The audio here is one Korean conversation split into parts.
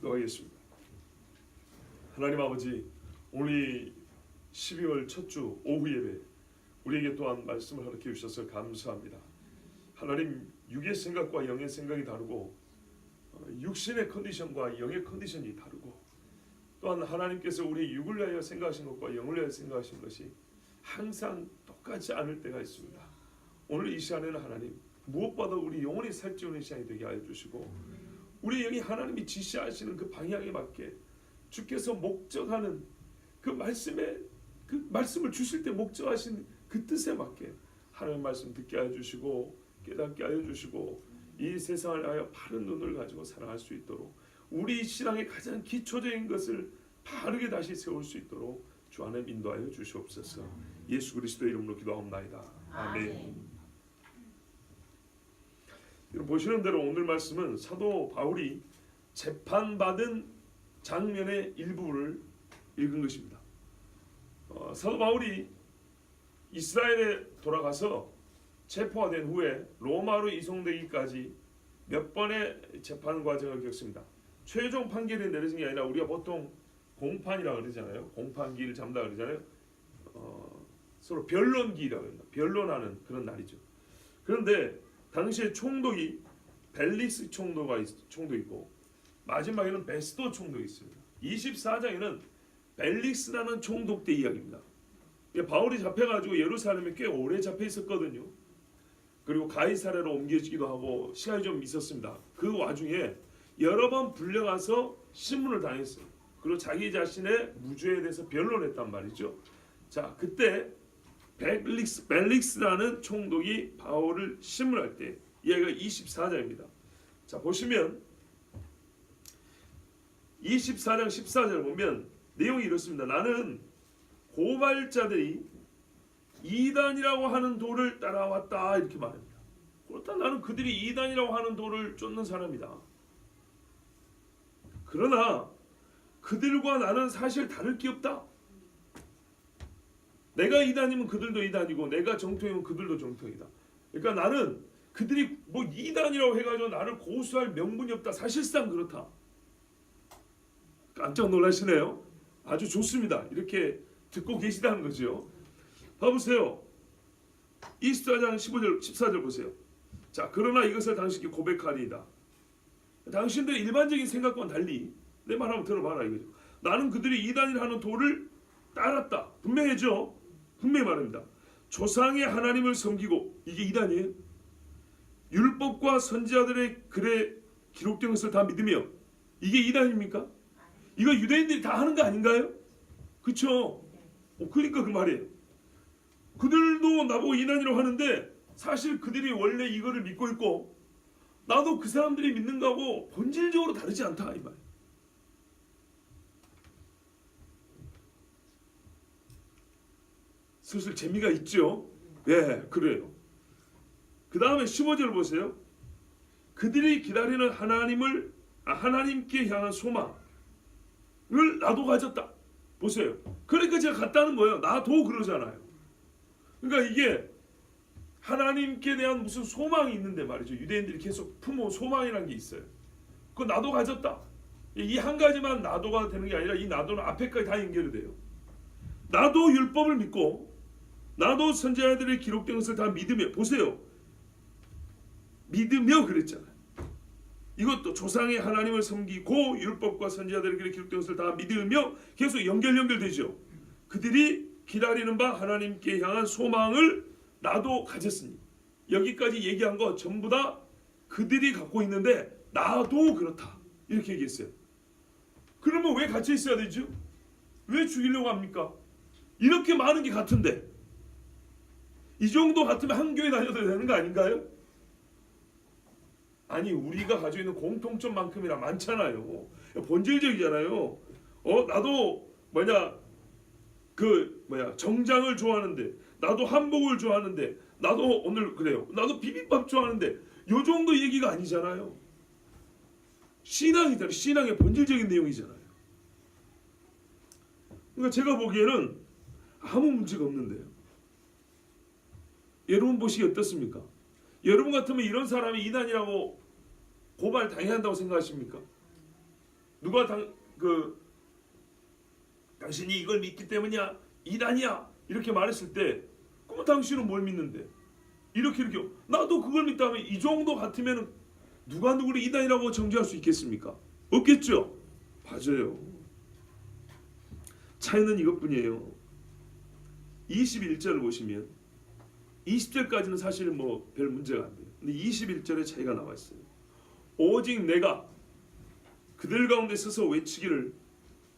기도하겠습니다. 하나님 아버지, 오늘 12월 첫 주 오후 예배 우리에게 또한 말씀을 가르쳐 주셔서 감사합니다. 하나님, 육의 생각과 영의 생각이 다르고 육신의 컨디션과 영의 컨디션이 다르고, 또한 하나님께서 우리 육을 위하여 생각하신 것과 영을 위하여 생각하신 것이 항상 똑같지 않을 때가 있습니다. 오늘 이 시간에는 하나님, 무엇보다 우리 영혼이 살찌우는 시간이 되게 하여 주시고, 우리 영이 하나님이 지시하시는 그 방향에 맞게 주께서 목적하는 그 말씀을 주실 때 목적하신 그 뜻에 맞게 하나님 말씀 듣게 하여 주시고 깨닫게 하여 주시고, 이 세상을 하여 바른 눈을 가지고 살아갈 수 있도록, 우리 신앙의 가장 기초적인 것을 바르게 다시 세울 수 있도록 주 안에 인도하여 주시옵소서. 예수 그리스도의 이름으로 기도하옵나이다. 아멘. 여러분 보시는 대로 오늘 말씀은 사도 바울이 재판받은 장면의 일부를 읽은 것입니다. 사도 바울이 이스라엘에 돌아가서 체포가 된 후에 로마로 이송되기까지 몇 번의 재판 과정을 겪습니다. 최종 판결이 내려진 게 아니라 우리가 보통 공판이라고 그러잖아요. 공판기를 잡는다 그러잖아요. 서로 변론기라고 합니다. 변론하는 그런 날이죠. 그런데 당시에 총독이 벨릭스 총독 있고, 마지막에는 베스도 총독이 있습니다. 24장에는 벨릭스라는 총독 때 이야기입니다. 바울이 잡혀가지고 예루살렘에 꽤 오래 잡혀 있었거든요. 그리고 가이사랴로 옮겨지기도 하고 시간이 좀 있었습니다. 그 와중에 여러 번 불려가서 신문을 당했어요. 그리고 자기 자신의 무죄에 대해서 변론했단 말이죠. 자, 그때 벨릭스라는 총독이 바울을 신문할 때, 이야기가 24장입니다. 자, 보시면 24장 14절을 보면 내용이 이렇습니다. 나는 고발자들이 이단이라고 하는 도를 따라왔다, 이렇게 말합니다. 그렇다, 나는 그들이 이단이라고 하는 도를 쫓는 사람이다. 그러나 그들과 나는 사실 다를 게 없다. 내가 이단이면 그들도 이단이고, 내가 정통이면 그들도 정통이다. 그러니까 나는 그들이 뭐 이단이라고 해가지고 나를 고소할 명분이 없다. 사실상 그렇다. 깜짝 놀라시네요. 아주 좋습니다. 이렇게 듣고 계시다는 거죠. 봐보세요. 24장 15절 14절 보세요. 자, 그러나 이것을 당신께 고백하리이다. 당신들의 일반적인 생각과는 달리 내 말 한번 들어봐라 이거죠. 나는 그들이 이단이라 하는 도를 따랐다. 분명해죠. 분명히 말합니다. 조상의 하나님을 섬기고, 이게 이단이에요. 율법과 선지자들의 글에 기록된 것을 다 믿으며, 이게 이단입니까? 이거 유대인들이 다 하는 거 아닌가요? 그렇죠? 그러니까 그 말이에요. 그들도 나보고 이단이라고 하는데 사실 그들이 원래 이거를 믿고 있고, 나도 그 사람들이 믿는 거하고 본질적으로 다르지 않다, 이 말이에요. 슬슬 재미가 있죠? 예, 그래요. 그 다음에 15절 보세요. 그들이 기다리는 하나님께 향한 소망을 나도 가졌다. 보세요. 그러니까 제가 갔다는 거예요. 나도 그러잖아요. 그러니까 이게 하나님께 대한 무슨 소망이 있는데 말이죠. 유대인들이 계속 품어온 소망이라는 게 있어요. 그거 나도 가졌다. 이 한 가지만 나도가 되는 게 아니라 이 나도는 앞에까지 다 연결이 돼요. 나도 율법을 믿고, 나도 선지자들의 기록된 것을 다 믿으며, 보세요. 믿으며 그랬잖아요. 이것도 조상의 하나님을 섬기고 율법과 선지자들의 글에 기록된 것을 다 믿으며 계속 연결되죠. 그들이 기다리는 바 하나님께 향한 소망을 나도 가졌으니, 여기까지 얘기한 거 전부 다 그들이 갖고 있는데 나도 그렇다, 이렇게 얘기했어요. 그러면 왜 갇혀 있어야 되죠? 왜 죽이려고 합니까? 이렇게 많은 게 같은데, 이 정도 같으면 한 교회 다녀도 되는 거 아닌가요? 아니, 우리가 가지고 있는 공통점만큼이나 많잖아요. 본질적이잖아요. 나도 정장을 좋아하는데, 나도 한복을 좋아하는데, 나도 오늘 그래요. 나도 비빔밥 좋아하는데, 요 정도 얘기가 아니잖아요. 신앙이잖아요. 신앙의 본질적인 내용이잖아요. 그러니까 제가 보기에는 아무 문제가 없는데요. 여러분 보시기 어떻습니까? 여러분 같으면 이런 사람이 이단이라고 고발 당해야 한다고 생각하십니까? 누가 당신이 이걸 믿기 때문이야, 이단이야 이렇게 말했을 때, 그럼 당신은 뭘 믿는데? 이렇게 나도 그걸 믿다면 이 정도 같으면 누가 누구를 이단이라고 정죄할 수 있겠습니까? 없겠죠. 맞아요. 차이는 이것뿐이에요. 21절을 보시면 20절까지는 사실 뭐 별 문제가 안 돼요. 근데 21절에 차이가 나와 있어요. 오직 내가 그들 가운데 서서 외치기를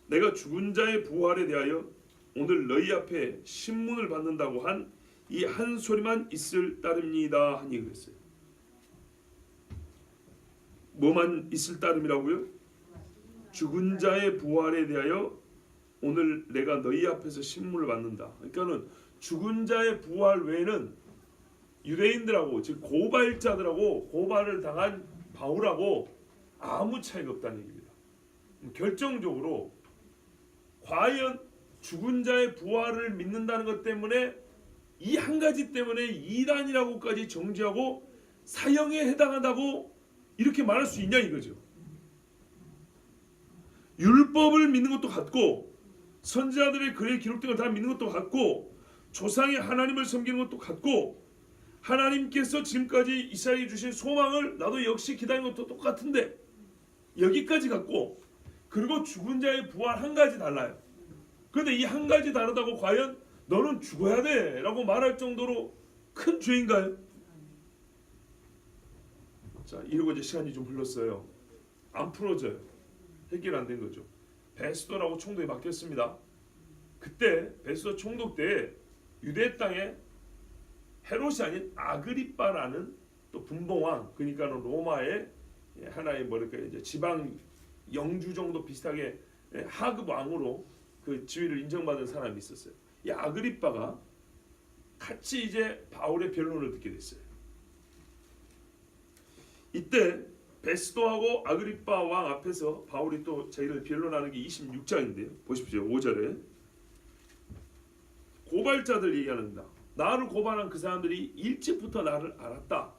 내가 죽은 자의 부활에 대하여 오늘 너희 앞에 신문을 받는다고 한 이 한 소리만 있을 따름이다 하니 그랬어요. 뭐만 있을 따름이라고요? 죽은 자의 부활에 대하여 오늘 내가 너희 앞에서 신문을 받는다. 그러니까는 죽은 자의 부활 외에는 유대인들하고 즉 고발자들하고 고발을 당한 바울하고 아무 차이가 없다는 얘기입니다. 결정적으로 과연 죽은 자의 부활을 믿는다는 것 때문에 이 한 가지 때문에 이단이라고까지 정죄하고 사형에 해당한다고 이렇게 말할 수 있냐 이거죠. 율법을 믿는 것도 같고 선지자들의 글에 기록된 걸 다 믿는 것도 같고 조상의 하나님을 섬기는 것도 같고 하나님께서 지금까지 이스라엘에 주신 소망을 나도 역시 기다리는 것도 똑같은데 여기까지 같고 그리고 죽은 자의 부활 한 가지 달라요. 그런데 이 한 가지 다르다고 과연 너는 죽어야 돼 라고 말할 정도로 큰 죄인가요? 자, 이러고 이제 시간이 좀 흘렀어요. 안 풀어져요. 해결 안 된 거죠. 베스도라고 총독이 바뀌었습니다. 그때 베스도 총독 때 유대 땅에 헤롯이 아닌 아그리빠라는 또 분봉왕, 그러니까는 로마의 하나의 뭐랄까 이제 지방 영주 정도 비슷하게 하급 왕으로 그 지위를 인정받은 사람이 있었어요. 이 아그리빠가 같이 이제 바울의 변론을 듣게 됐어요. 이때 베스도하고 아그리빠 왕 앞에서 바울이 또 자기를 변론하는 게 26장인데요. 보십시오. 5절에 고발자들 얘기합니다. 나를 고발한 그 사람들이 일찍부터 나를 알았다.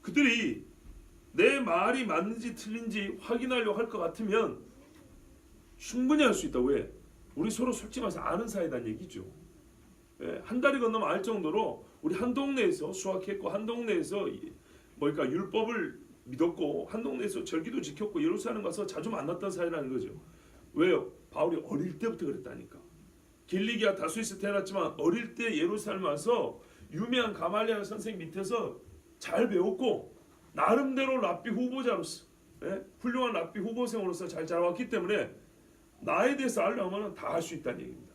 그들이 내 말이 맞는지 틀린지 확인하려고 할 것 같으면 충분히 할 수 있다. 왜? 우리 서로 솔직히 말해서 아는 사이란 얘기죠. 한 달이 건너면 알 정도로 우리 한 동네에서 수학했고 한 동네에서 뭐랄까 율법을 믿었고 한 동네에서 절기도 지켰고 예루살렘 가서 자주 만났던 사이라는 거죠. 왜요? 바울이 어릴 때부터 그랬다니까. 길리기아 다수에서 태어났지만 어릴 때 예루살렘 와서 유명한 가말리엘 선생님 밑에서 잘 배웠고 나름대로 랍비 후보자로서 훌륭한 랍비 후보생으로서 잘 자라왔기 때문에 나에 대해서 알려면 다 할 수 있다는 얘기입니다.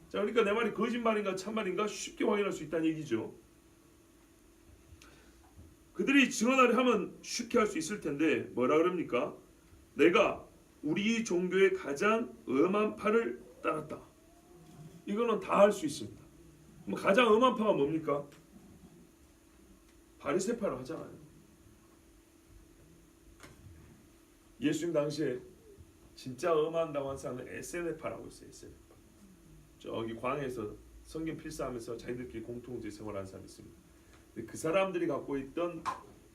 자, 그러니까 내 말이 거짓말인가 참말인가 쉽게 확인할 수 있다는 얘기죠. 그들이 증언하려 하면 쉽게 할 수 있을 텐데 뭐라 그럽니까? 내가 우리 종교의 가장 엄한 파를 따랐다. 이거는 다 할 수 있습니다. 그럼 가장 엄한 파가 뭡니까? 바리새파라고 하잖아요. 예수님 당시에 진짜 엄한다고 한 사람은 에세네파라고 있어요. 에세네파. 저기 광에서 성경 필사하면서 자기들끼리 공통제 생활하는 사람이 있습니다. 근데 그 사람들이 갖고 있던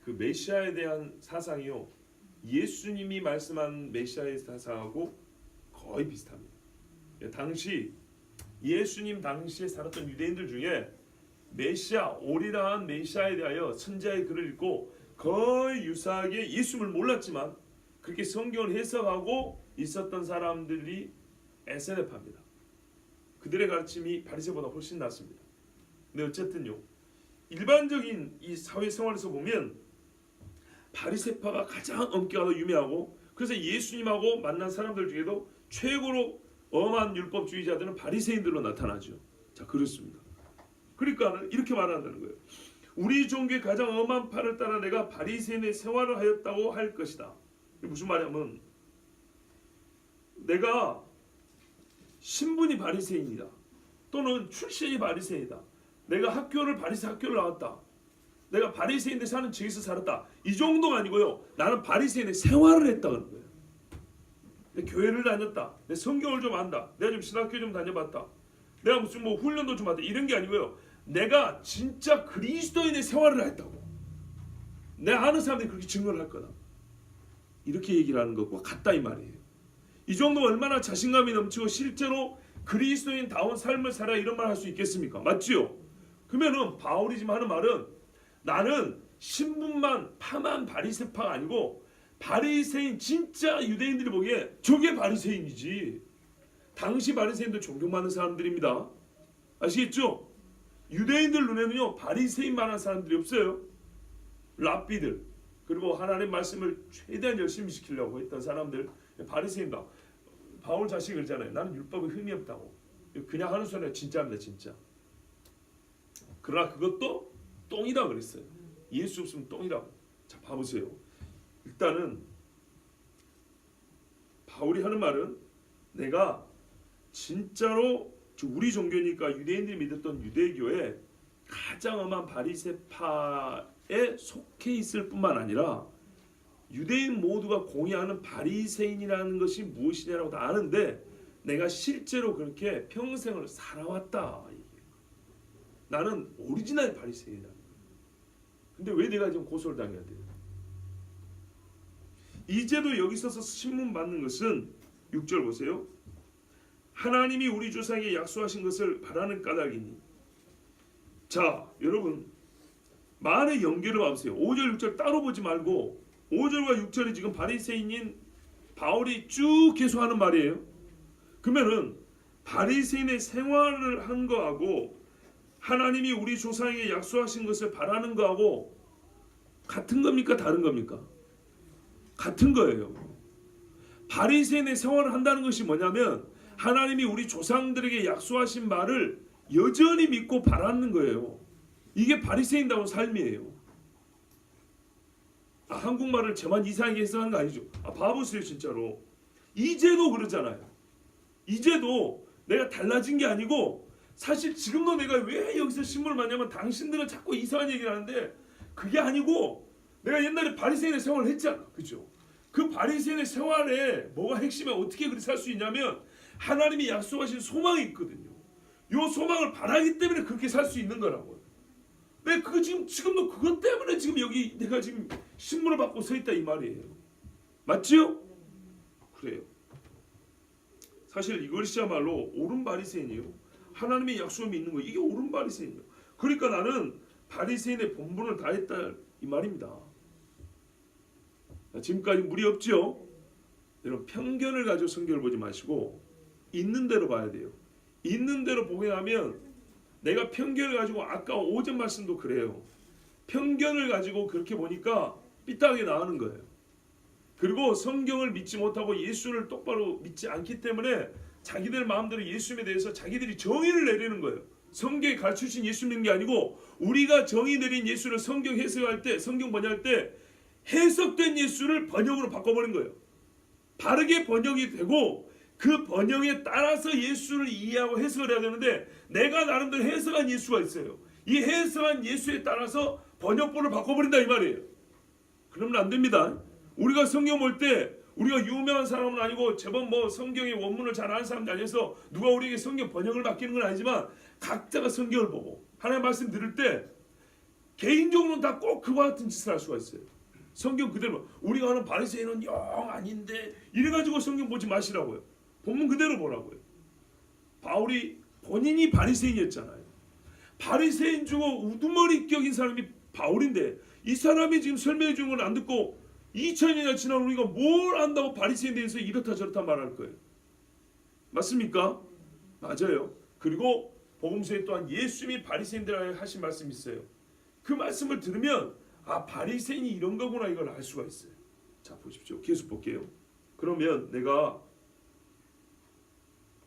그 메시아에 대한 사상이요, 예수님이 말씀한 메시아의 사상하고 거의 비슷합니다. 당시 예수님 당시에 살았던 유대인들 중에 메시아, 오리라한 메시아에 대하여 선지자의 글을 읽고 거의 유사하게 예수님을 몰랐지만 그렇게 성경을 해석하고 있었던 사람들이 에세네파입니다. 그들의 가르침이 바리새보다 훨씬 낫습니다. 근데 어쨌든요, 일반적인 이 사회생활에서 보면 바리새파가 가장 엄격하고 유명하고, 그래서 예수님하고 만난 사람들 중에도 최고로 엄한 율법주의자들은 바리새인들로 나타나죠. 자, 그렇습니다. 그러니까 이렇게 말한다는 거예요. 우리 종교의 가장 엄한 파를 따라 내가 바리새인의 생활을 하였다고 할 것이다. 이게 무슨 말이냐면 내가 신분이 바리새인이다, 또는 출신이 바리새인이다, 내가 바리새 학교를 나왔다, 내가 바리새인들 사는 지역에서 살았다, 이 정도가 아니고요, 나는 바리새인의 생활을 했다는 거예요. 내 교회를 다녔다, 내 성경을 좀 안다, 내가 좀 신학교 좀 다녀봤다, 내가 무슨 뭐 훈련도 좀 받다, 이런 게 아니고요, 내가 진짜 그리스도인의 생활을 했다고, 내가 아는 사람들이 그렇게 증거를 할 거다, 이렇게 얘기를 하는 것과 같다 이 말이에요. 이 정도 얼마나 자신감이 넘치고 실제로 그리스도인다운 삶을 살아 이런 말 할 수 있겠습니까? 맞지요? 그러면은 바울이 지금 하는 말은 나는 신분만 파만 바리새파가 아니고 바리새인 진짜 유대인들이 보기에 저게 바리새인이지. 당시 바리새인도 존경받는 사람들입니다. 아시겠죠? 유대인들 눈에는요 바리새인만한 사람들이 없어요. 랍비들 그리고 하나님의 말씀을 최대한 열심히 지키려고 했던 사람들 바리새인다. 바울 자식이 그러잖아요. 나는 율법에 흠이 없다고. 그냥 하는 소리가 진짜입니다. 진짜. 그러나 그것도 똥이다 그랬어요. 예수 없으면 똥이라고. 자 봐보세요. 일단은 바울이 하는 말은 내가 진짜로 우리 종교니까 유대인들이 믿었던 유대교에 가장 엄한 바리새파에 속해 있을 뿐만 아니라 유대인 모두가 공유하는 바리새인이라는 것이 무엇이냐라고 다 아는데 내가 실제로 그렇게 평생을 살아왔다. 나는 오리지널 바리새인이다. 근데 왜 내가 지금 고소를 당해야 돼요? 이제도 여기 있어서 신문 받는 것은 6절 보세요. 하나님이 우리 조상에게 약속하신 것을 바라는 까닭이니. 자 여러분 말의 연결을 봐보세요. 5절 6절 따로 보지 말고 5절과 6절이 지금 바리새인인 바울이 쭉 계속하는 말이에요. 그러면은 바리새인의 생활을 한 거하고 하나님이 우리 조상에게 약속하신 것을 바라는 거하고 같은 겁니까? 다른 겁니까? 같은 거예요. 바리새인의 생활을 한다는 것이 뭐냐면 하나님이 우리 조상들에게 약속하신 말을 여전히 믿고 바라는 거예요. 이게 바리새인다운 삶이에요. 한국말을 저만 이상하게 해석하는 거 아니죠. 봐보세요 진짜로. 이제도 그러잖아요. 이제도 내가 달라진 게 아니고 사실 지금도 내가 왜 여기서 신문을 받냐면 당신들은 자꾸 이상한 얘기를 하는데 그게 아니고 내가 옛날에 바리새인의 생활을 했잖아. 그죠? 그 바리새인의 생활에 뭐가 핵심에 어떻게 그렇게 살 수 있냐면 하나님이 약속하신 소망이 있거든요. 이 소망을 바라기 때문에 그렇게 살 수 있는 거라고요. 내 그거 지금도 그것 때문에 지금 여기 내가 지금 신문을 받고 서 있다 이 말이에요. 맞지요? 그래요. 사실 이것이야말로 옳은 바리새인이에요. 하나님의 약속을 믿는 거 이게 옳은 바리새인이에요. 그러니까 나는 바리새인의 본분을 다했다 이 말입니다. 지금까지 무리 없죠? 여러분 편견을 가지고 성경을 보지 마시고 있는 대로 봐야 돼요. 있는 대로 보게 하면 내가 편견을 가지고 아까 오전 말씀도 그래요. 편견을 가지고 그렇게 보니까 삐딱하게 나가는 거예요. 그리고 성경을 믿지 못하고 예수를 똑바로 믿지 않기 때문에 자기들 마음대로 예수님에 대해서 자기들이 정의를 내리는 거예요. 성경에 가르쳐주신 예수 믿는 게 아니고 우리가 정의 내린 예수를 성경 해석할 때 성경 번역할 때 해석된 예수를 번역으로 바꿔버린 거예요. 바르게 번역이 되고 그 번역에 따라서 예수를 이해하고 해석을 해야 되는데 내가 나름대로 해석한 예수가 있어요. 이 해석한 예수에 따라서 번역본을 바꿔버린다 이 말이에요. 그러면 안 됩니다. 우리가 성경 볼 때 우리가 유명한 사람은 아니고 제법 뭐 성경의 원문을 잘 아는 사람도 아니어서 누가 우리에게 성경 번역을 맡기는 건 아니지만 각자가 성경을 보고 하나님의 말씀 들을 때 개인적으로는 다 꼭 그와 같은 짓을 할 수가 있어요. 성경 그대로 우리가 하는 바리새인은 영 아닌데 이래가지고 성경 보지 마시라고요. 본문 그대로 보라고요. 바울이 본인이 바리새인이었잖아요. 바리새인 주고 우두머리 격인 사람이 바울인데 이 사람이 지금 설명해 준 걸 안 듣고 2000년이나 지난 우리가 뭘 안다고 바리새인에 대해서 이렇다 저렇다 말할 거예요. 맞습니까? 맞아요. 그리고 복음서에 또한 예수님이 바리새인들에게 하신 말씀이 있어요. 그 말씀을 들으면 바리새인이 이런 거구나 이걸 알 수가 있어요. 자 보십시오. 계속 볼게요. 그러면 내가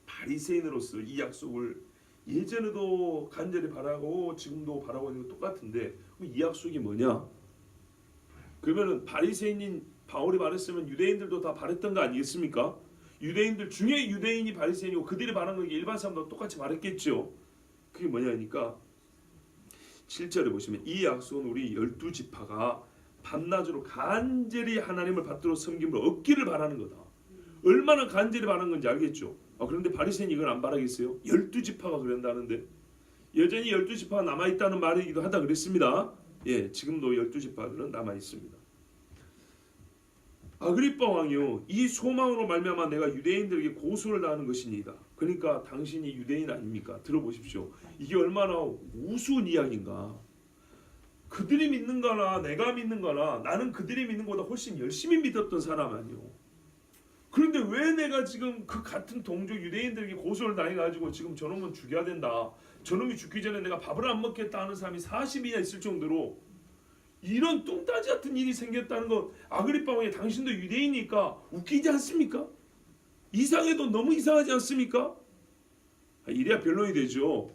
바리새인으로서 이 약속을 예전에도 간절히 바라고 지금도 바라고 있는 거 똑같은데 이 약속이 뭐냐? 그러면은 바리새인인 바울이 말했으면 유대인들도 다 바랬던 거 아니겠습니까? 유대인들 중에 유대인이 바리새인이고 그들이 바란 거 일반 사람도 똑같이 바랬겠죠. 그게 뭐냐니까 7절에 보시면 이 약속은 우리 12지파가 밤낮으로 간절히 하나님을 받들어 섬김으로 얻기를 바라는 거다. 얼마나 간절히 바라는 건지 알겠죠. 그런데 바리새인이 이걸 안 바라겠어요? 12지파가 그런다는데 여전히 12지파가 남아있다는 말이기도 하다 그랬습니다. 예, 지금도 12지파들은 남아있습니다. 아그리빠 왕이요, 이 소망으로 말미암아 내가 유대인들에게 고소를 당하는 것이니이다. 그러니까 당신이 유대인 아닙니까? 들어보십시오. 이게 얼마나 우스운 이야기인가. 그들이 믿는 거나 내가 믿는 거나 나는 그들이 믿는 것보다 훨씬 열심히 믿었던 사람 아니요. 그런데 왜 내가 지금 그 같은 동족 유대인들에게 고소를 당해가지고 지금 저놈은 죽여야 된다, 저놈이 죽기 전에 내가 밥을 안 먹겠다 하는 사람이 40이나 있을 정도로 이런 뚱따지 같은 일이 생겼다는 것, 아그리빠 왕이 당신도 유대인이니까 웃기지 않습니까? 이상해도 너무 이상하지 않습니까? 이래야 변론이 되죠.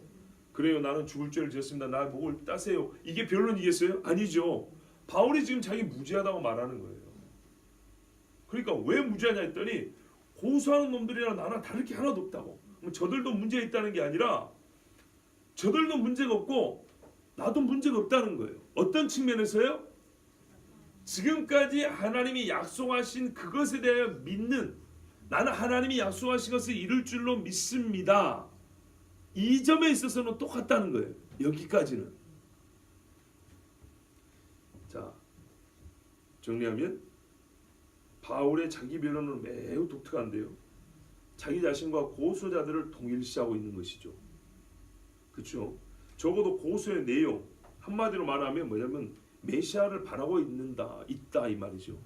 그래요, 나는 죽을 죄를 지었습니다, 나 목을 따세요. 이게 변론이겠어요? 아니죠. 바울이 지금 자기 무죄하다고 말하는 거예요. 그러니까 왜 무죄하냐 했더니 고소하는 놈들이랑 나나 다를 게 하나도 없다고. 저들도 문제 있다는 게 아니라 저들도 문제가 없고 나도 문제가 없다는 거예요. 어떤 측면에서요? 지금까지 하나님이 약속하신 그것에 대해 믿는, 나는 하나님이 약속하신 것을 이룰 줄로 믿습니다, 이 점에 있어서는 똑같다는 거예요. 여기까지는. 자, 정리하면 바울의 자기 변론은 매우 독특한데요, 자기 자신과 고소자들을 동일시하고 있는 것이죠. 그렇죠? 적어도 고소의 내용 한마디로 말하면 뭐냐면 메시아를 바라고 있다 이 말이죠.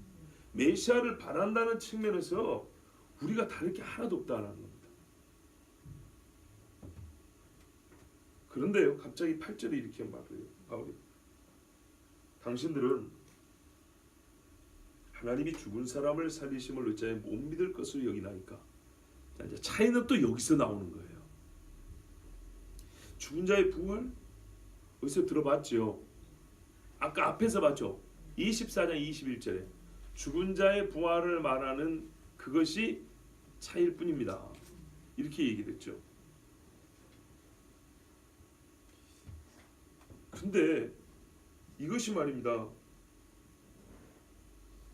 메시아를 바란다는 측면에서 우리가 다를 게 하나도 없다는 겁니다. 그런데요, 갑자기 8절에 이렇게 말해요. 바울이, 당신들은 하나님이 죽은 사람을 살리심을 어찌하여 못 믿을 것으로 여기나이까. 자, 이제 차이는 또 여기서 나오는 거예요. 죽은 자의 부활? 어디서 들어봤죠? 아까 앞에서 봤죠? 24장 21절에 죽은 자의 부활을 말하는 그것이 차이일 뿐입니다, 이렇게 얘기했죠. 근데 이것이 말입니다,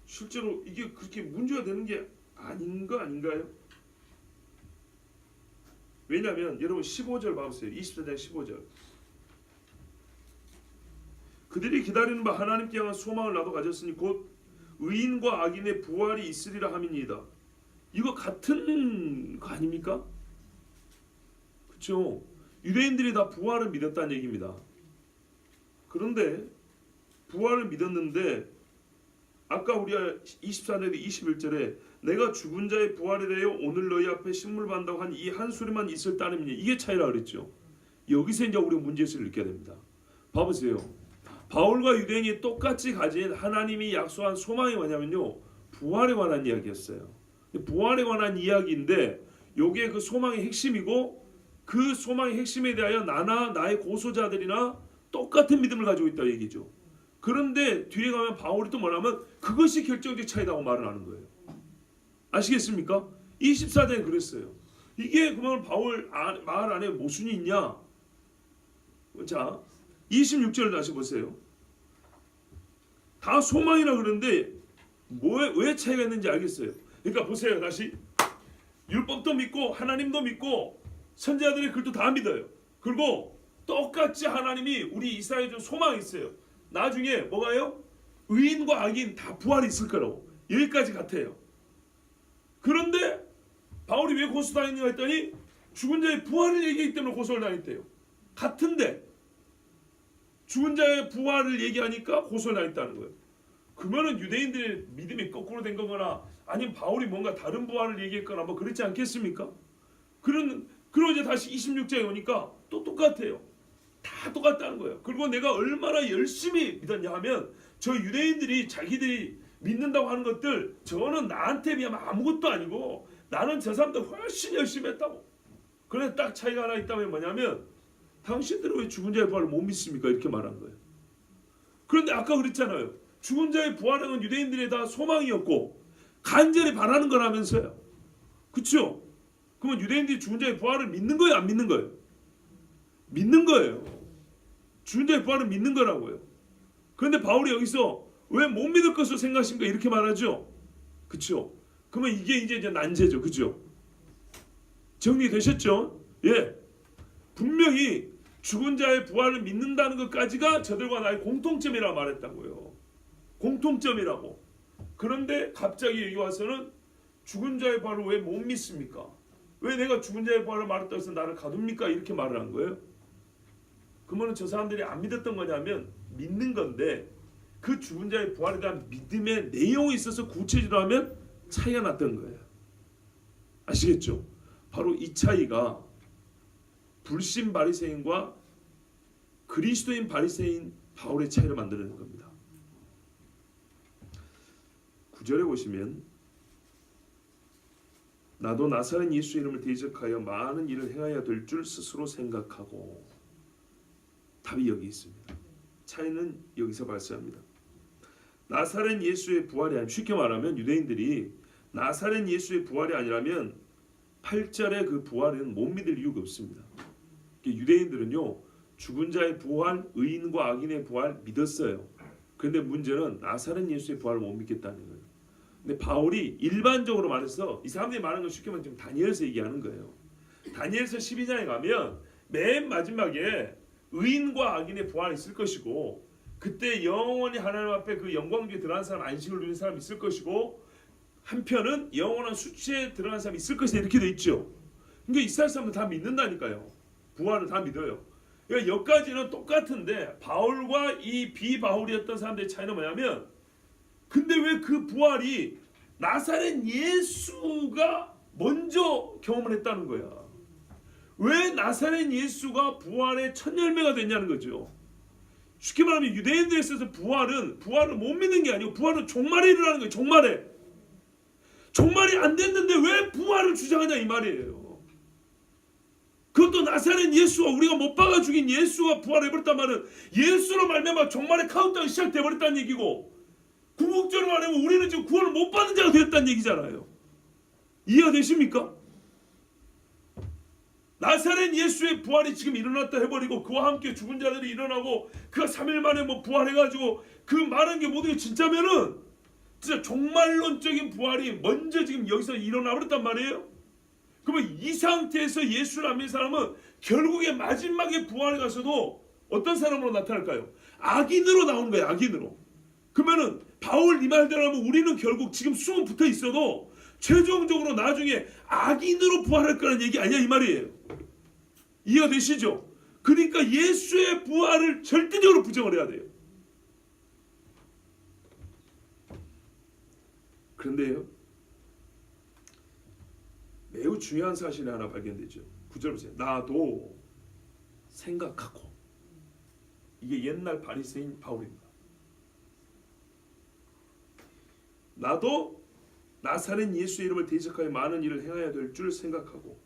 실제로 이게 그렇게 문제가 되는 게 아닌가요? 왜냐하면 여러분 15절 봐보세요. 24장 15절. 그들이 기다리는 바 하나님께 향한 소망을 나도 가졌으니 곧 의인과 악인의 부활이 있으리라 함이니이다. 이거 같은 거 아닙니까? 그렇죠? 유대인들이 다 부활을 믿었다는 얘기입니다. 그런데 부활을 믿었는데 아까 우리가 24절에 21절에 내가 죽은 자의 부활에 대하여 오늘 너희 앞에 신물 받는다고 한 이 한 소리만 있을 따름이니, 이게 차이라 그랬죠. 여기서 이제 우리가 문제의식을 느껴야 됩니다. 봐보세요. 바울과 유대인이 똑같이 가진 하나님이 약속한 소망이 뭐냐면요, 부활에 관한 이야기였어요. 부활에 관한 이야기인데 요게 그 소망의 핵심이고, 그 소망의 핵심에 대하여 나나 나의 고소자들이나 똑같은 믿음을 가지고 있다 얘기죠. 그런데 뒤에 가면 바울이 또 뭐냐면 그것이 결정적 차이다고 말을 하는 거예요. 아시겠습니까? 24장에 그랬어요. 이게 그러면 바울 말 안에 모순이 있냐? 자, 26절 다시 보세요. 다 소망이라 그러는데 왜 차이가 있는지 알겠어요. 그러니까 보세요. 다시 율법도 믿고 하나님도 믿고 선지자들의 글도 다 믿어요. 그리고 똑같이 하나님이 우리 이스라엘에 좀 소망이 있어요. 나중에 뭐가요? 의인과 악인 다 부활이 있을 거라고. 여기까지 같아요. 그런데 바울이 왜 고소당했는가 했더니 죽은 자의 부활을 얘기하기 때문에 고소를 당했대요. 같은데 죽은 자의 부활을 얘기하니까 고소를 당했다는 거예요. 그러면은 유대인들의 믿음이 거꾸로 된 거거나 아니면 바울이 뭔가 다른 부활을 얘기했거나 뭐 그렇지 않겠습니까? 그리고 이제 다시 26장에 오니까 또 똑같아요. 다 똑같다는 거예요. 그리고 내가 얼마나 열심히 믿었냐 하면 저 유대인들이 자기들이 믿는다고 하는 것들, 저거는 나한테 비하면 아무것도 아니고 나는 저 사람들 훨씬 열심히 했다고. 그런데 딱 차이가 하나 있다면 뭐냐면 당신들은 왜 죽은 자의 부활을 못 믿습니까? 이렇게 말한 거예요. 그런데 아까 그랬잖아요. 죽은 자의 부활은 유대인들의 다 소망이었고 간절히 바라는 거라면서요. 그렇죠? 그러면 유대인들이 죽은 자의 부활을 믿는 거예요? 안 믿는 거예요? 믿는 거예요. 죽은 자의 부활은 믿는 거라고요. 그런데 바울이 여기서 왜 못 믿을 것으로 생각하십니까? 이렇게 말하죠. 그렇죠? 그러면 이게 이제 난제죠. 그렇죠? 정리되셨죠? 예. 분명히 죽은 자의 부활을 믿는다는 것까지가 저들과 나의 공통점이라고 말했다고요. 공통점이라고. 그런데 갑자기 여기 와서는 죽은 자의 부활을 왜 못 믿습니까? 왜 내가 죽은 자의 부활을 말했다고 해서 나를 가둡니까? 이렇게 말을 한 거예요. 그러면 저 사람들이 안 믿었던 거냐면 믿는 건데 그 죽은 자의 부활에 대한 믿음의 내용이 있어서 구체적으로 하면 차이가 났던 거예요. 아시겠죠? 바로 이 차이가 불신 바리새인과 그리스도인 바리새인 바울의 차이를 만드는 겁니다. 9절에 보시면 나도 나사렛 예수 이름을 대적하여 많은 일을 행하여야 될 줄 스스로 생각하고, 답이 여기 있습니다. 차이는 여기서 발생합니다. 나사렛 예수의 부활이 아니면, 쉽게 말하면 유대인들이 나사렛 예수의 부활이 아니라면 8절의 그 부활은 못 믿을 이유가 없습니다. 유대인들은요 죽은 자의 부활, 의인과 악인의 부활 믿었어요. 그런데 문제는 나사렛 예수의 부활을 못 믿겠다는 거예요. 근데 바울이 일반적으로 말해서 이 사람들이 말하는 건 쉽게 말하면 지금 다니엘서 얘기하는 거예요. 다니엘서 12장에 가면 맨 마지막에 의인과 악인의 부활이 있을 것이고, 그때 영원히 하나님 앞에 그 영광주에 들어간 사람, 안식을 누리는 사람이 있을 것이고, 한편은 영원한 수치에 들어간 사람이 있을 것이다, 이렇게 돼 있죠. 그러니까 이스라엘 사람들 다 믿는다니까요. 부활을 다 믿어요. 그러니까 여기까지는 똑같은데 바울과 이 비바울이었던 사람들의 차이는 뭐냐면, 근데 왜 그 부활이 나사렛 예수가 먼저 경험을 했다는 거야. 왜 나사렛 예수가 부활의 첫 열매가 됐냐는 거죠. 쉽게 말하면 유대인들에 있어서 부활을 못 믿는 게 아니고 부활은 종말에 일어나는 거예요. 종말이 안 됐는데 왜 부활을 주장하냐 이 말이에요. 그것도 나사렛 예수와 우리가 못 박아 죽인 예수가 부활해버렸단 말은 예수로 말미암아 종말의 카운트다운이 시작돼 버렸다는 얘기고, 궁극적으로 말하면 우리는 지금 구원을 못 받는 자가 되었다는 얘기잖아요. 이해가 되십니까? 나사렛 예수의 부활이 지금 일어났다 해버리고 그와 함께 죽은 자들이 일어나고 그가 3일 만에 뭐 부활해가지고 그 말한 게 모든 게 진짜면은 진짜 종말론적인 부활이 먼저 지금 여기서 일어나 버렸단 말이에요. 그러면 이 상태에서 예수를 안 믿는 사람은 결국에 마지막에 부활에 가서도 어떤 사람으로 나타날까요? 악인으로 나오는 거예요. 악인으로. 그러면은 바울 이 말대로 하면 우리는 결국 지금 숨은 붙어 있어도 최종적으로 나중에 악인으로 부활할 거라는 얘기 아니야 이 말이에요. 이해가 되시죠? 그러니까 예수의 부활을 절대적으로 부정을 해야 돼요. 그런데요, 매우 중요한 사실이 하나 발견되죠. 9절 보세요. 나도 생각하고. 이게 옛날 바리새인 바울입니다. 나도 나사렛 예수의 이름을 대적하여 많은 일을 행해야 될 줄 생각하고.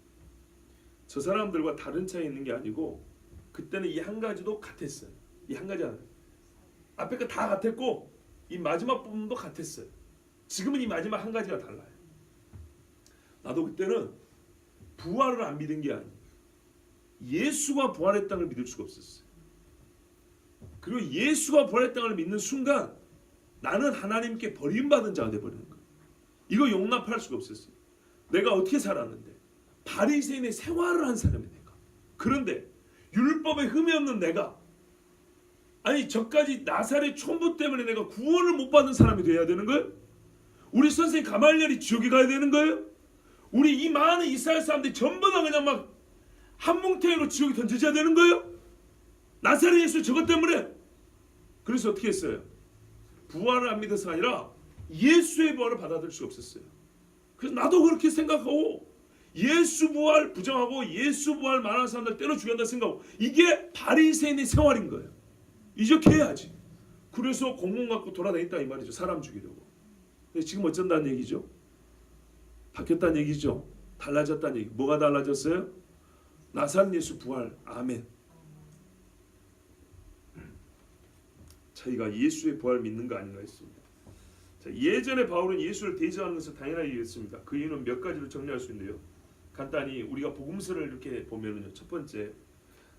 저 사람들과 다른 차이 있는 게 아니고 그때는 이 한 가지도 같았어요. 이 한 가지 하나. 앞에 거 다 같았고 이 마지막 부분도 같았어요. 지금은 이 마지막 한 가지가 달라요. 나도 그때는 부활을 안 믿은 게 아니에요. 예수가 부활했다는 걸 믿을 수가 없었어요. 그리고 예수가 부활했다는 걸 믿는 순간 나는 하나님께 버림받은 자가 되어버리는 거예요. 이거 용납할 수가 없었어요. 내가 어떻게 살았는데 바리새인의 생활을 한 사람이 내가, 그런데 율법에 흠이 없는 내가, 아니 저까지 나사렛 촌부 때문에 내가 구원을 못 받는 사람이 돼야 되는 거예요? 우리 선생님 가말리엘이 지옥에 가야 되는 거예요? 우리 이 많은 이스라엘 사람들이 전부 다 그냥 막 한 뭉탱이로 지옥에 던져져야 되는 거예요? 나사렛 예수 저것 때문에. 그래서 어떻게 했어요? 부활을 안 믿어서가 아니라 예수의 부활을 받아들일 수 없었어요. 그래서 나도 그렇게 생각하고 예수 부활 부정하고 예수 부활 말하는 사람들 때려 죽였다 생각하고, 이게 바리새인의 생활인 거예요. 이렇게 해야지. 그래서 공문 갖고 돌아다녔다 이 말이죠. 사람 죽이려고. 근데 지금 어쩐다는 얘기죠? 바뀌었다는 얘기죠. 달라졌다는 얘기. 뭐가 달라졌어요? 나사렛 예수 부활. 아멘. 저희가 예수의 부활을 믿는 거 아닌가 했습니다. 자, 예전에 바울은 예수를 대적하는 것을 당연하게 얘기했습니다. 그 이유는 몇 가지로 정리할 수 있는데요. 간단히 우리가 복음서를 이렇게 보면은요, 첫 번째,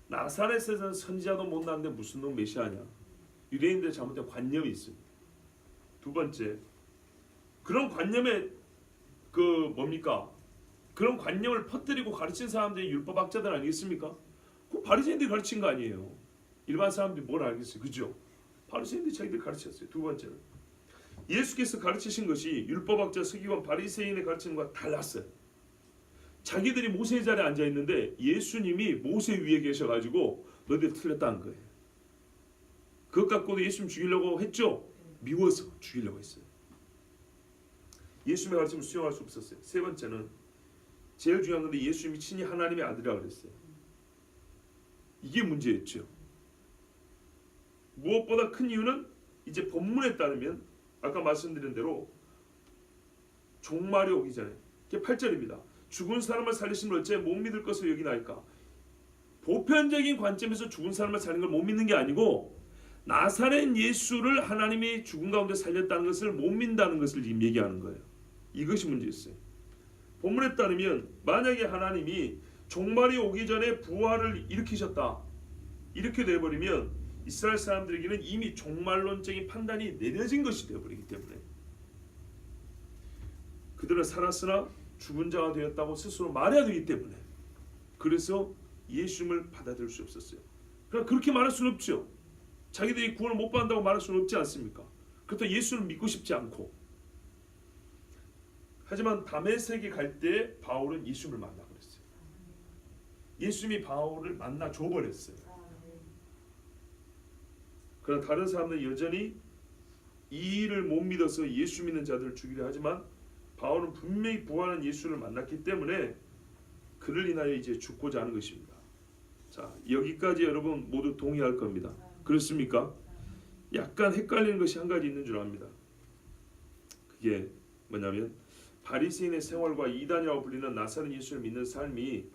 나사렛에서는 선지자도 못 나는데 무슨 놈 메시아냐, 유대인들의 잘못된 관념이 있습니다. 두 번째, 그런 관념에 그 뭡니까? 그런 관념을 퍼뜨리고 가르친 사람들이 율법학자들 아니겠습니까? 그 바리새인들이 가르친 거 아니에요. 일반 사람들이 뭘 알겠어요, 그죠? 바리새인들이 자기들 가르쳤어요. 두 번째는 예수께서 가르치신 것이 율법학자 서기관 바리새인의 가르침과 달랐어요. 자기들이 모세의 자리에 앉아 있는데 예수님이 모세 위에 계셔가지고 너희들 틀렸다는 거예요. 그것 갖고도 예수님 죽이려고 했죠. 미워서 죽이려고 했어요. 예수님의 가르침을 수용할 수 없었어요. 세 번째는 제일 중요한 건데 예수님이 친히 하나님의 아들이라고 그랬어요. 이게 문제였죠. 무엇보다 큰 이유는 이제 본문에 따르면 아까 말씀드린 대로 종말이 오기 전에, 이게 8절입니다. 죽은 사람을 살리신 걸 어째 못 믿을 것을 여기나이까. 보편적인 관점에서 죽은 사람을 살린 걸 못 믿는 게 아니고 나사렛 예수를 하나님이 죽은 가운데 살렸다는 것을 못 믿는다는 것을 지금 얘기하는 거예요. 이것이 문제였어요. 본문에 따르면 만약에 하나님이 종말이 오기 전에 부활을 일으키셨다, 이렇게 되어버리면 이스라엘 사람들에게는 이미 종말론적인 판단이 내려진 것이 되어버리기 때문에 그들은 살았으나 죽은 자가 되었다고 스스로 말해야 되기 때문에 그래서 예수님을 받아들일 수 없었어요. 그러나 그렇게 말할 수는 없죠. 자기들이 구원을 못 받는다고 말할 수는 없지 않습니까? 그렇다고 예수를 믿고 싶지 않고. 하지만 다메섹에 갈 때 바울은 예수님을 만나 버렸어요. 예수님이 바울을 만나 줘버렸어요. 그러나 다른 사람들은 여전히 이 일을 못 믿어서 예수 믿는 자들을 죽이려 하지만 바울은 분명히 부활한 예수를 만났기 때문에 그를 인하여 이제 죽고자 하는 것입니다. 자, 여기까지 여러분 모두 동의할 겁니다. 그렇습니까? 약간 헷갈리는 것이 한 가지 있는 줄 압니다. 그게 뭐냐면 바리새인의 생활과 이단이라고 불리는 나사렛 예수를 믿는 삶이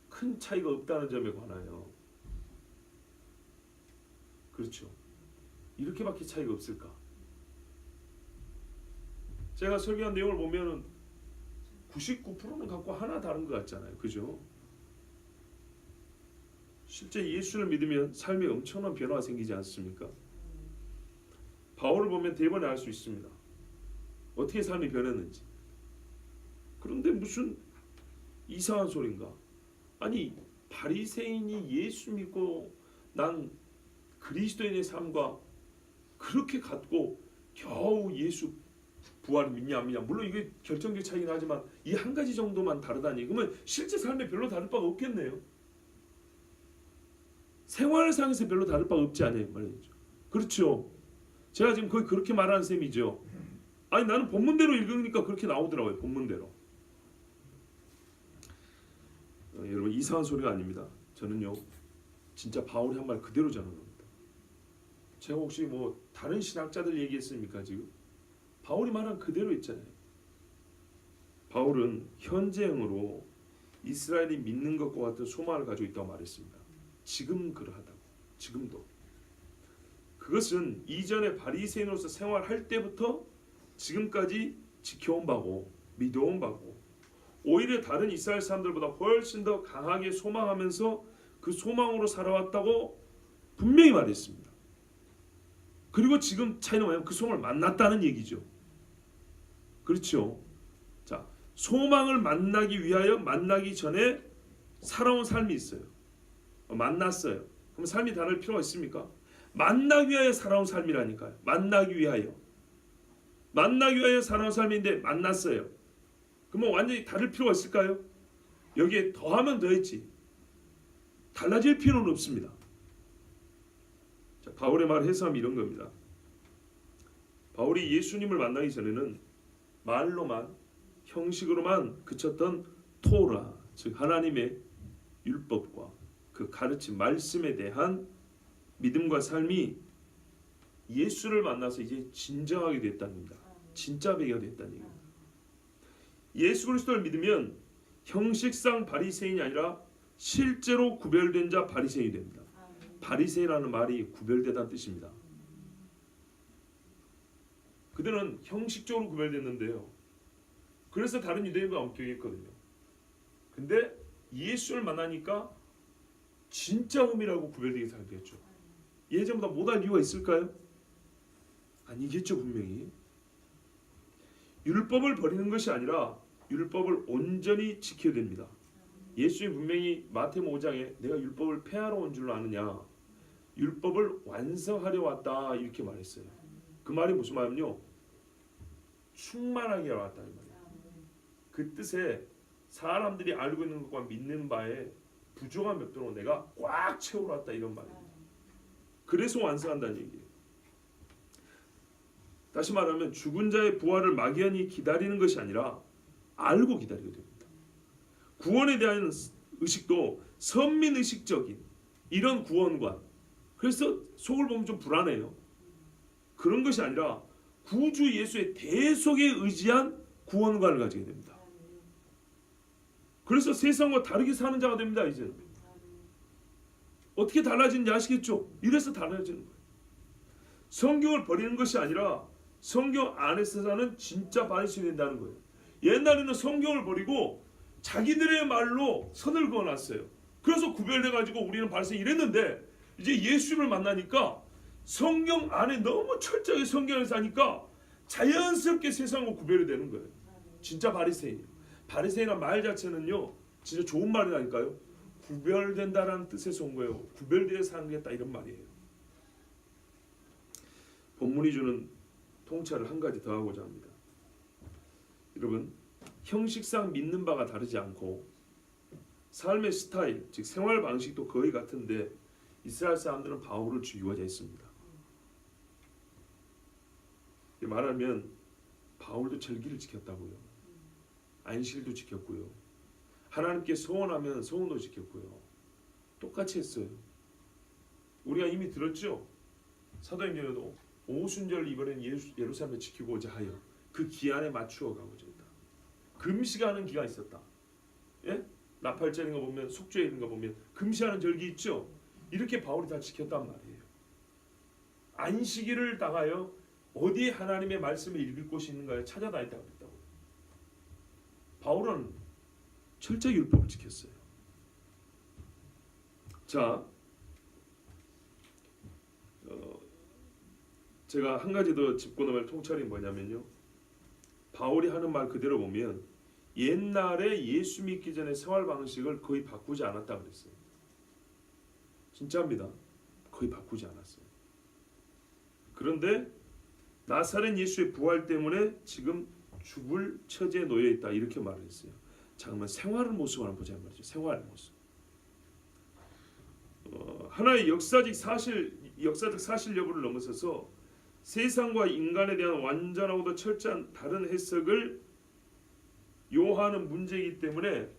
큰 차이가 없다는 점에 관하여. 그렇죠. 이렇게밖에 차이가 없을까? 제가 설교한 내용을 보면 99%는 갖고 하나 다른 것 같잖아요. 그죠? 실제 예수를 믿으면 삶에 엄청난 변화가 생기지 않습니까? 바울을 보면 대번에 알 수 있습니다. 어떻게 삶이 변했는지. 그런데 무슨 이상한 소린가? 아니 바리새인이 예수 믿고 난 그리스도인의 삶과 그렇게 같고 겨우 예수 부활을 믿냐 안 믿냐, 물론 이게 결정적 차이긴 하지만 이 한 가지 정도만 다르다니 그러면 실제 삶에 별로 다를 바가 없겠네요. 생활상에서 별로 다를 바가 없지 않아요 말이죠. 그렇죠. 제가 지금 거의 그렇게 말하는 셈이죠. 아니 나는 본문대로 읽으니까 그렇게 나오더라고요. 본문대로. 여러분 이상한 소리가 아닙니다. 저는요 진짜 바울이 한 말 그대로 전하는 겁니다. 제가 혹시 뭐 다른 신학자들 얘기했습니까 지금? 바울이 말한 그대로 있잖아요. 바울은 현재형으로 이스라엘이 믿는 것과 같은 소망을 가지고 있다고 말했습니다. 지금 그러하다고. 지금도. 그것은 이전에 바리새인으로서 생활할 때부터 지금까지 지켜온 바고 믿어온 바고 오히려 다른 이스라엘 사람들보다 훨씬 더 강하게 소망하면서 그 소망으로 살아왔다고 분명히 말했습니다. 그리고 지금 차이는 뭐냐면 그 소망을 만났다는 얘기죠. 그렇죠. 자, 소망을 만나기 위하여 만나기 전에 살아온 삶이 있어요. 만났어요. 그럼 삶이 다를 필요가 있습니까? 만나기 위하여 살아온 삶이라니까요. 만나기 위하여. 만나기 위하여 살아온 삶인데 만났어요. 그러면 완전히 다를 필요가 있을까요? 여기에 더하면 더했지. 달라질 필요는 없습니다. 자, 바울의 말 해석하면 이런 겁니다. 바울이 예수님을 만나기 전에는 말로만 형식으로만 그쳤던 토라, 즉 하나님의 율법과 그 가르침 말씀에 대한 믿음과 삶이 예수를 만나서 이제 진정하게 됐다는 겁니다. 진짜 배가 됐다는 얘기입니다. 예수 그리스도를 믿으면 형식상 바리새인이 아니라 실제로 구별된 자 바리새인이 됩니다. 바리새인이라는 말이 구별되다는 뜻입니다. 그들은 형식적으로 구별됐는데요. 그래서 다른 유대인과 엄격했거든요. 근데 예수를 만나니까 진짜 흠이라고 구별되게 살겠죠. 예전보다 못할 이유가 있을까요? 아니겠죠 분명히. 율법을 버리는 것이 아니라 율법을 온전히 지켜야 됩니다. 예수님이 분명히 마태복음 5장에 내가 율법을 폐하러 온 줄로 아느냐, 율법을 완성하려 왔다 이렇게 말했어요. 그 말이 무슨 말이냐면요, 충만하게 왔다 이 말이에요. 그 뜻에 사람들이 알고 있는 것과 믿는 바에 부족한 벽돌로 내가 꽉 채우러 왔다 이런 말이에요. 그래서 완성한다는 얘기예요. 다시 말하면 죽은 자의 부활을 막연히 기다리는 것이 아니라 알고 기다리게 됩니다. 구원에 대한 의식도 선민의식적인 이런 구원관, 그래서 속을 보면 좀 불안해요. 그런 것이 아니라 구주 예수의 대속에 의지한 구원관을 가지게 됩니다. 그래서 세상과 다르게 사는 자가 됩니다. 이제는 어떻게 달라지는지 아시겠죠? 이래서 달라지는 거예요. 성경을 버리는 것이 아니라 성경 안에서 사는 진짜 바리새인이 된다는 거예요. 옛날에는 성경을 버리고 자기들의 말로 선을 그어놨어요. 그래서 구별돼가지고 우리는 바리새인 이랬는데 이제 예수님을 만나니까 성경 안에 너무 철저하게 성경을 사니까 자연스럽게 세상과 구별이 되는 거예요. 진짜 바리새인이에요. 바리새인이란 말 자체는요, 진짜 좋은 말이라니까요. 구별된다라는 뜻에서 온 거예요. 구별되어 사는 게 딱 이런 말이에요. 본문이 주는 통찰을 한 가지 더 하고자 합니다. 여러분, 형식상 믿는 바가 다르지 않고 삶의 스타일, 즉 생활 방식도 거의 같은데 이스라엘 사람들은 바울을 죽이고자 했습니다. 말하면 바울도 절기를 지켰다고요. 안식일도 지켰고요. 하나님께 소원하면 소원도 지켰고요. 똑같이 했어요. 우리가 이미 들었죠. 사도행전에도 오순절 이번엔 예루살렘에 지키고자 하여 그 기한에 맞추어 가고자 했다. 금식하는 기가 있었다. 예? 나팔절인 거 보면, 속죄 있는 거 보면 금식하는 절기 있죠. 이렇게 바울이 다 지켰단 말이에요. 안식일을 다가요 어디에 하나님의 말씀을 읽을 곳이 있는가요? 찾아다녔다고 그랬다고. 바울은 철저히 율법을 지켰어요. 자, 제가 한 가지 더 짚고 넘어갈 통찰이 뭐냐면요. 바울이 하는 말 그대로 보면 옛날에 예수 믿기 전에 생활 방식을 거의 바꾸지 않았다 그랬어요. 진짜입니다. 거의 바꾸지 않았어요. 그런데 나사렛 예수의 부활 때문에 지금 죽을 처지에 놓여 있다 이렇게 말을 했어요. 자, 그러면 생활의 모습을 한번 보자 말이죠. 생활의 모습. 하나의 역사적 사실 여부를 넘어서서 세상과 인간에 대한 완전하고도 철저한 다른 해석을 요하는 문제이기 때문에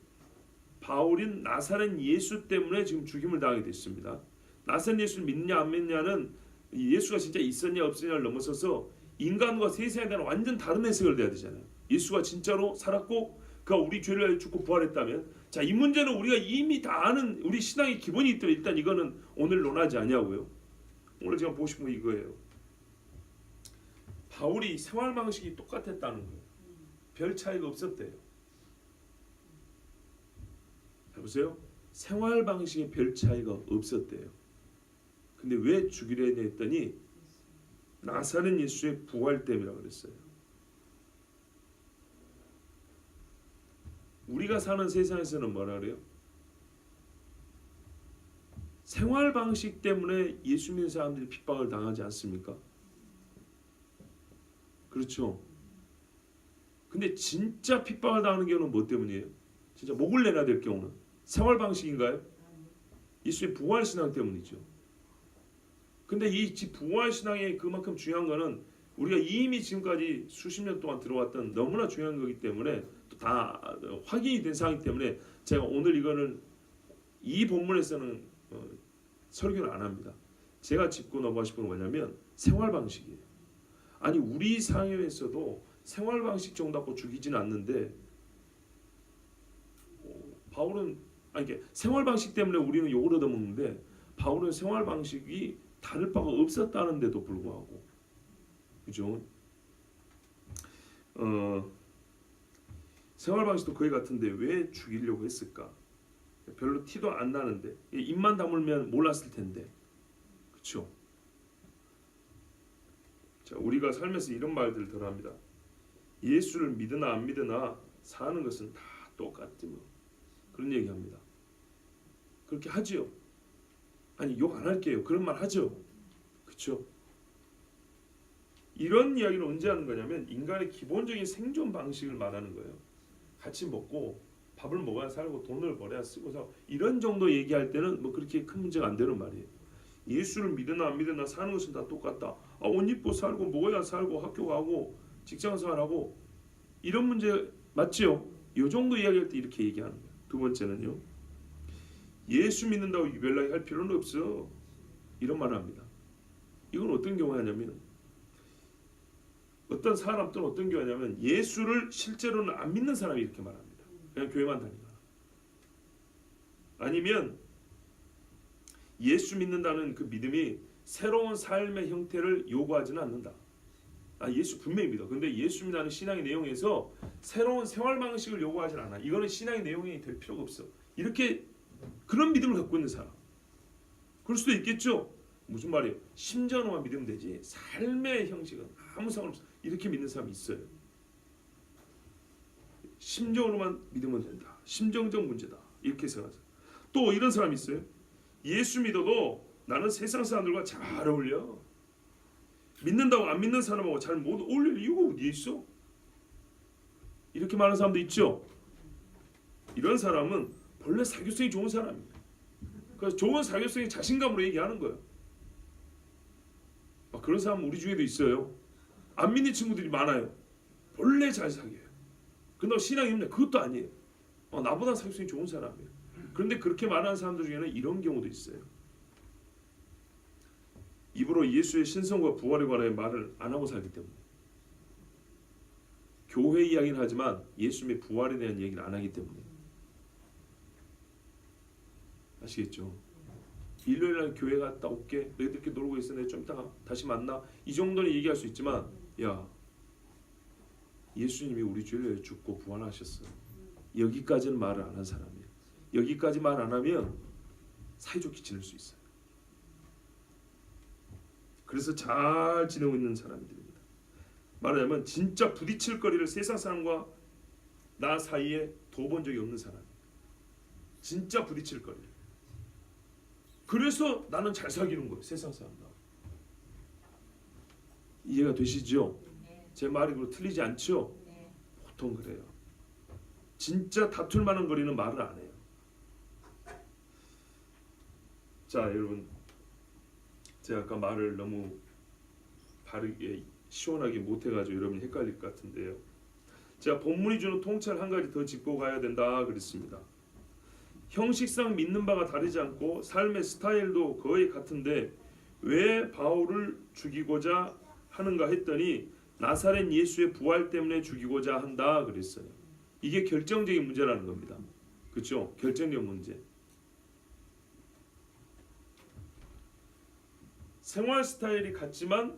바울인 나사렛 예수 때문에 지금 죽임을 당하게 됐습니다. 나사렛 예수를 믿냐 안 믿냐는 예수가 진짜 있었냐 없었냐를 넘어서서 인간과 세상에 대한 완전 다른 해석을 해야 되잖아요. 예수가 진짜로 살았고 그가 우리 죄를 위하여 죽고 부활했다면, 자, 이 문제는 우리가 이미 다 아는 우리 신앙의 기본이 있더라도 일단 이거는 오늘 논하지 않냐고요. 오늘 제가 보고 싶은 거 이거예요. 바울이 생활 방식이 똑같았다는 거예요. 별 차이가 없었대요. 보세요. 생활 방식에 별 차이가 없었대요. 근데 왜 죽이려 했냐 했더니 나사렛 예수의 부활 때문이라고 그랬어요. 우리가 사는 세상에서는 뭐라 그래요? 생활 방식 때문에 예수 믿는 사람들이 핍박을 당하지 않습니까? 그렇죠. 근데 진짜 핍박을 당하는 경우는 뭐 때문이에요? 진짜 목을 내놔야 될 경우는 생활 방식인가요? 예수의 부활 신앙 때문이죠. 근데 이 부활 신앙의 그만큼 중요한 거는 우리가 이미 지금까지 수십 년 동안 들어왔던 너무나 중요한 거기 때문에 또 다 확인이 된 사항이기 때문에 제가 오늘 이거는 이 본문에서는 설교를 안 합니다. 제가 짚고 넘어가 싶은 건 뭐냐면 생활 방식이에요. 아니 우리 사회에서도 생활 방식 정도 갖고 죽이지는 않는데 바울은 생활 방식 때문에 우리는 욕을 얻어먹는데 바울은 생활 방식이 다를 바가 없었다는데도 불구하고, 그죠? 생활 방식도 거의 같은데 왜 죽이려고 했을까? 별로 티도 안 나는데 입만 다물면 몰랐을 텐데, 그렇죠? 자, 우리가 살면서 이런 말들을 덜 합니다. 예수를 믿으나 안 믿으나 사는 것은 다 똑같지 뭐. 그런 얘기합니다. 그렇게 하지요. 아니 욕 안 할게요. 그런 말 하죠. 그렇죠? 이런 이야기를 언제 하는 거냐면 인간의 기본적인 생존 방식을 말하는 거예요. 같이 먹고 밥을 먹어야 살고 돈을 벌어야 쓰고 살고 이런 정도 얘기할 때는 뭐 그렇게 큰 문제가 안 되는 말이에요. 예수를 믿으나 안 믿으나 사는 것은 다 똑같다. 옷 입고 살고 먹어야 살고 학교 가고 직장 생활하고 이런 문제 맞지요? 이 정도 이야기할 때 이렇게 얘기하는 거예요. 두 번째는요. 예수 믿는다고 유별나게 할 필요는 없어. 이런 말을 합니다. 이건 어떤 경우에 하냐면 어떤 사람 또는 어떤 경우에 하냐면 예수를 실제로는 안 믿는 사람이 이렇게 말합니다. 그냥 교회만 다니거나 아니면 예수 믿는다는 그 믿음이 새로운 삶의 형태를 요구하지는 않는다. 예수 분명히 믿어. 근데 예수 믿는 신앙의 내용에서 새로운 생활 방식을 요구하지는 않아. 이거는 신앙의 내용이 될 필요가 없어. 이렇게 그런 믿음을 갖고 있는 사람. 그럴 수도 있겠죠. 무슨 말이에요? 심정으로만 믿으면 되지. 삶의 형식은 아무 상관없어. 이렇게 믿는 사람이 있어요. 심정으로만 믿으면 된다. 심정적 문제다. 이렇게 생각하죠. 또 이런 사람이 있어요. 예수 믿어도 나는 세상 사람들과 잘 어울려. 믿는다고 안 믿는 사람하고 잘 못 어울릴 이유가 어디에 있어? 이렇게 말하는 사람도 있죠. 이런 사람은 본래 사교성이 좋은 사람이에요. 그래서 좋은 사교성이 자신감으로 얘기하는 거예요. 그런 사람 우리 중에도 있어요. 안 믿는 친구들이 많아요. 본래 잘 사귀어요. 근데 신앙이 없냐? 그것도 아니에요. 나보다 사교성이 좋은 사람이에요. 그런데 그렇게 말하는 사람들 중에는 이런 경우도 있어요. 입으로 예수의 신성과 부활에 관해 말을 안 하고 살기 때문에 교회 이야기는 하지만 예수님의 부활에 대한 얘기를 안 하기 때문에 아시겠죠? 일요일날 교회 갔다 올게. 너희들 이렇게 놀고 있어. 내가 좀 이따가 다시 만나. 이 정도는 얘기할 수 있지만 야 예수님이 우리 죄를 위해 죽고 부활하셨어. 여기까지는 말을 안 한 사람이에요. 여기까지 말 안 하면 사이좋게 지낼 수 있어요. 그래서 잘 지내고 있는 사람들입니다. 말하자면 진짜 부딪힐 거리를 세상 사람과 나 사이에 둬본 적이 없는 사람. 진짜 부딪힐 거리를. 그래서 나는 잘 사귀는 거예요. 세상 사람과. 이해가 되시죠? 제 말이 그로 틀리지 않죠? 보통 그래요. 진짜 다툴 만한 거리는 말을 안 해요. 자, 여러분, 제가 아까 말을 너무 바르게 시원하게 못해가지고 여러분이 헷갈릴 것 같은데요. 제가 본문이 주는 통찰 한 가지 더 짚고 가야 된다 그랬습니다. 형식상 믿는 바가 다르지 않고 삶의 스타일도 거의 같은데 왜 바울을 죽이고자 하는가 했더니 나사렛 예수의 부활 때문에 죽이고자 한다 그랬어요. 이게 결정적인 문제라는 겁니다. 그렇죠? 결정적 문제. 생활 스타일이 같지만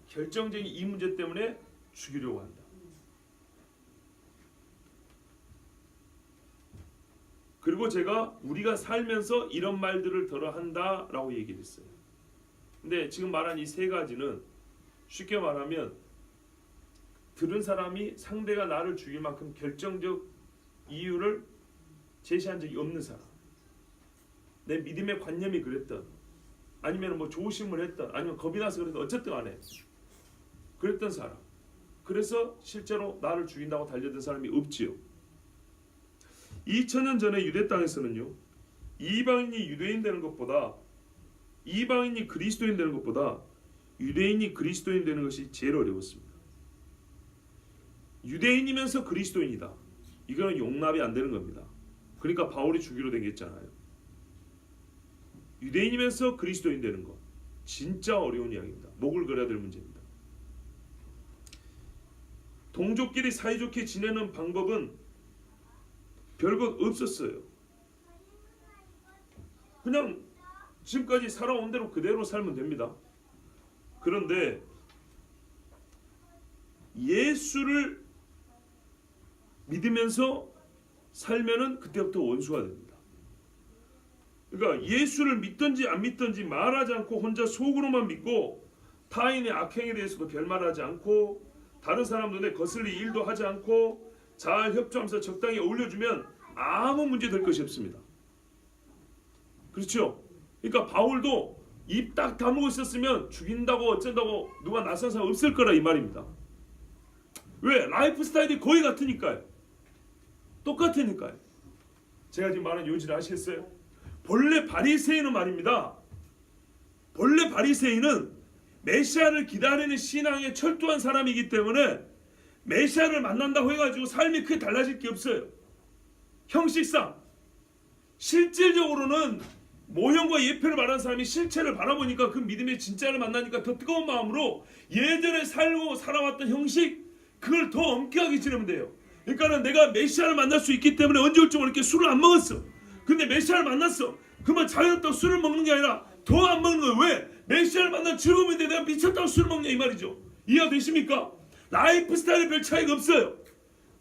결정적인 이 문제 때문에 죽이려고 한다. 그리고 제가 우리가 살면서 이런 말들을 들어 한다라고 얘기를 했어요. 근데 지금 말한 이 세 가지는 쉽게 말하면 들은 사람이 상대가 나를 죽일 만큼 결정적 이유를 제시한 적이 없는 사람, 내 믿음의 관념이 그랬던, 아니면 뭐 조심을 했던, 아니면 겁이 나서 그랬던, 어쨌든 간에 그랬던 사람, 그래서 실제로 나를 죽인다고 달려든 사람이 없지요. 2000년 전에 유대 땅에서는요, 이방인이 유대인 되는 것보다, 이방인이 그리스도인 되는 것보다 유대인이 그리스도인 되는 것이 제일 어려웠습니다. 유대인이면서 그리스도인이다. 이거는 용납이 안 되는 겁니다. 그러니까 바울이 죽이로 댕겼잖아요. 유대인이면서 그리스도인 되는 것 진짜 어려운 이야기입니다. 목을 걸어야 될 문제입니다. 동족끼리 사이좋게 지내는 방법은 별것 없었어요. 그냥 지금까지 살아온 대로 그대로 살면 됩니다. 그런데 예수를 믿으면서 살면은 그때부터 원수가 됩니다. 그러니까 예수를 믿든지 안 믿든지 말하지 않고 혼자 속으로만 믿고 타인의 악행에 대해서도 별말하지 않고 다른 사람 눈에 거슬릴 일도 하지 않고 잘 협조하면서 적당히 어울려주면 아무 문제 될 것이 없습니다. 그렇죠? 그러니까 바울도 입 딱 다물고 있었으면 죽인다고 어쩐다고 누가 나선 사람 없을 거라 이 말입니다. 왜? 라이프 스타일이 거의 같으니까요. 똑같으니까요. 제가 지금 말하는 요지를 아시겠어요? 본래 바리새인은 말입니다. 본래 바리새인은 메시아를 기다리는 신앙에 철저한 사람이기 때문에 메시아를 만난다고 해가지고 삶이 크게 달라질 게 없어요. 형식상. 실질적으로는 모형과 예표를 말하는 사람이 실체를 바라보니까 그 믿음의 진짜를 만나니까 더 뜨거운 마음으로 예전에 살고 살아왔던 형식 그걸 더 엄격하게 지내면 돼요. 그러니까는 내가 메시아를 만날 수 있기 때문에 언제 올지 모르게 술을 안 먹었어. 근데 메시아를 만났어. 그러면 자유롭다고 술을 먹는 게 아니라 더 안 먹는 거예요. 왜? 메시아를 만난 즐거움인데 내가 미쳤다고 술을 먹냐 이 말이죠. 이해가 되십니까? 라이프 스타일에 별 차이가 없어요.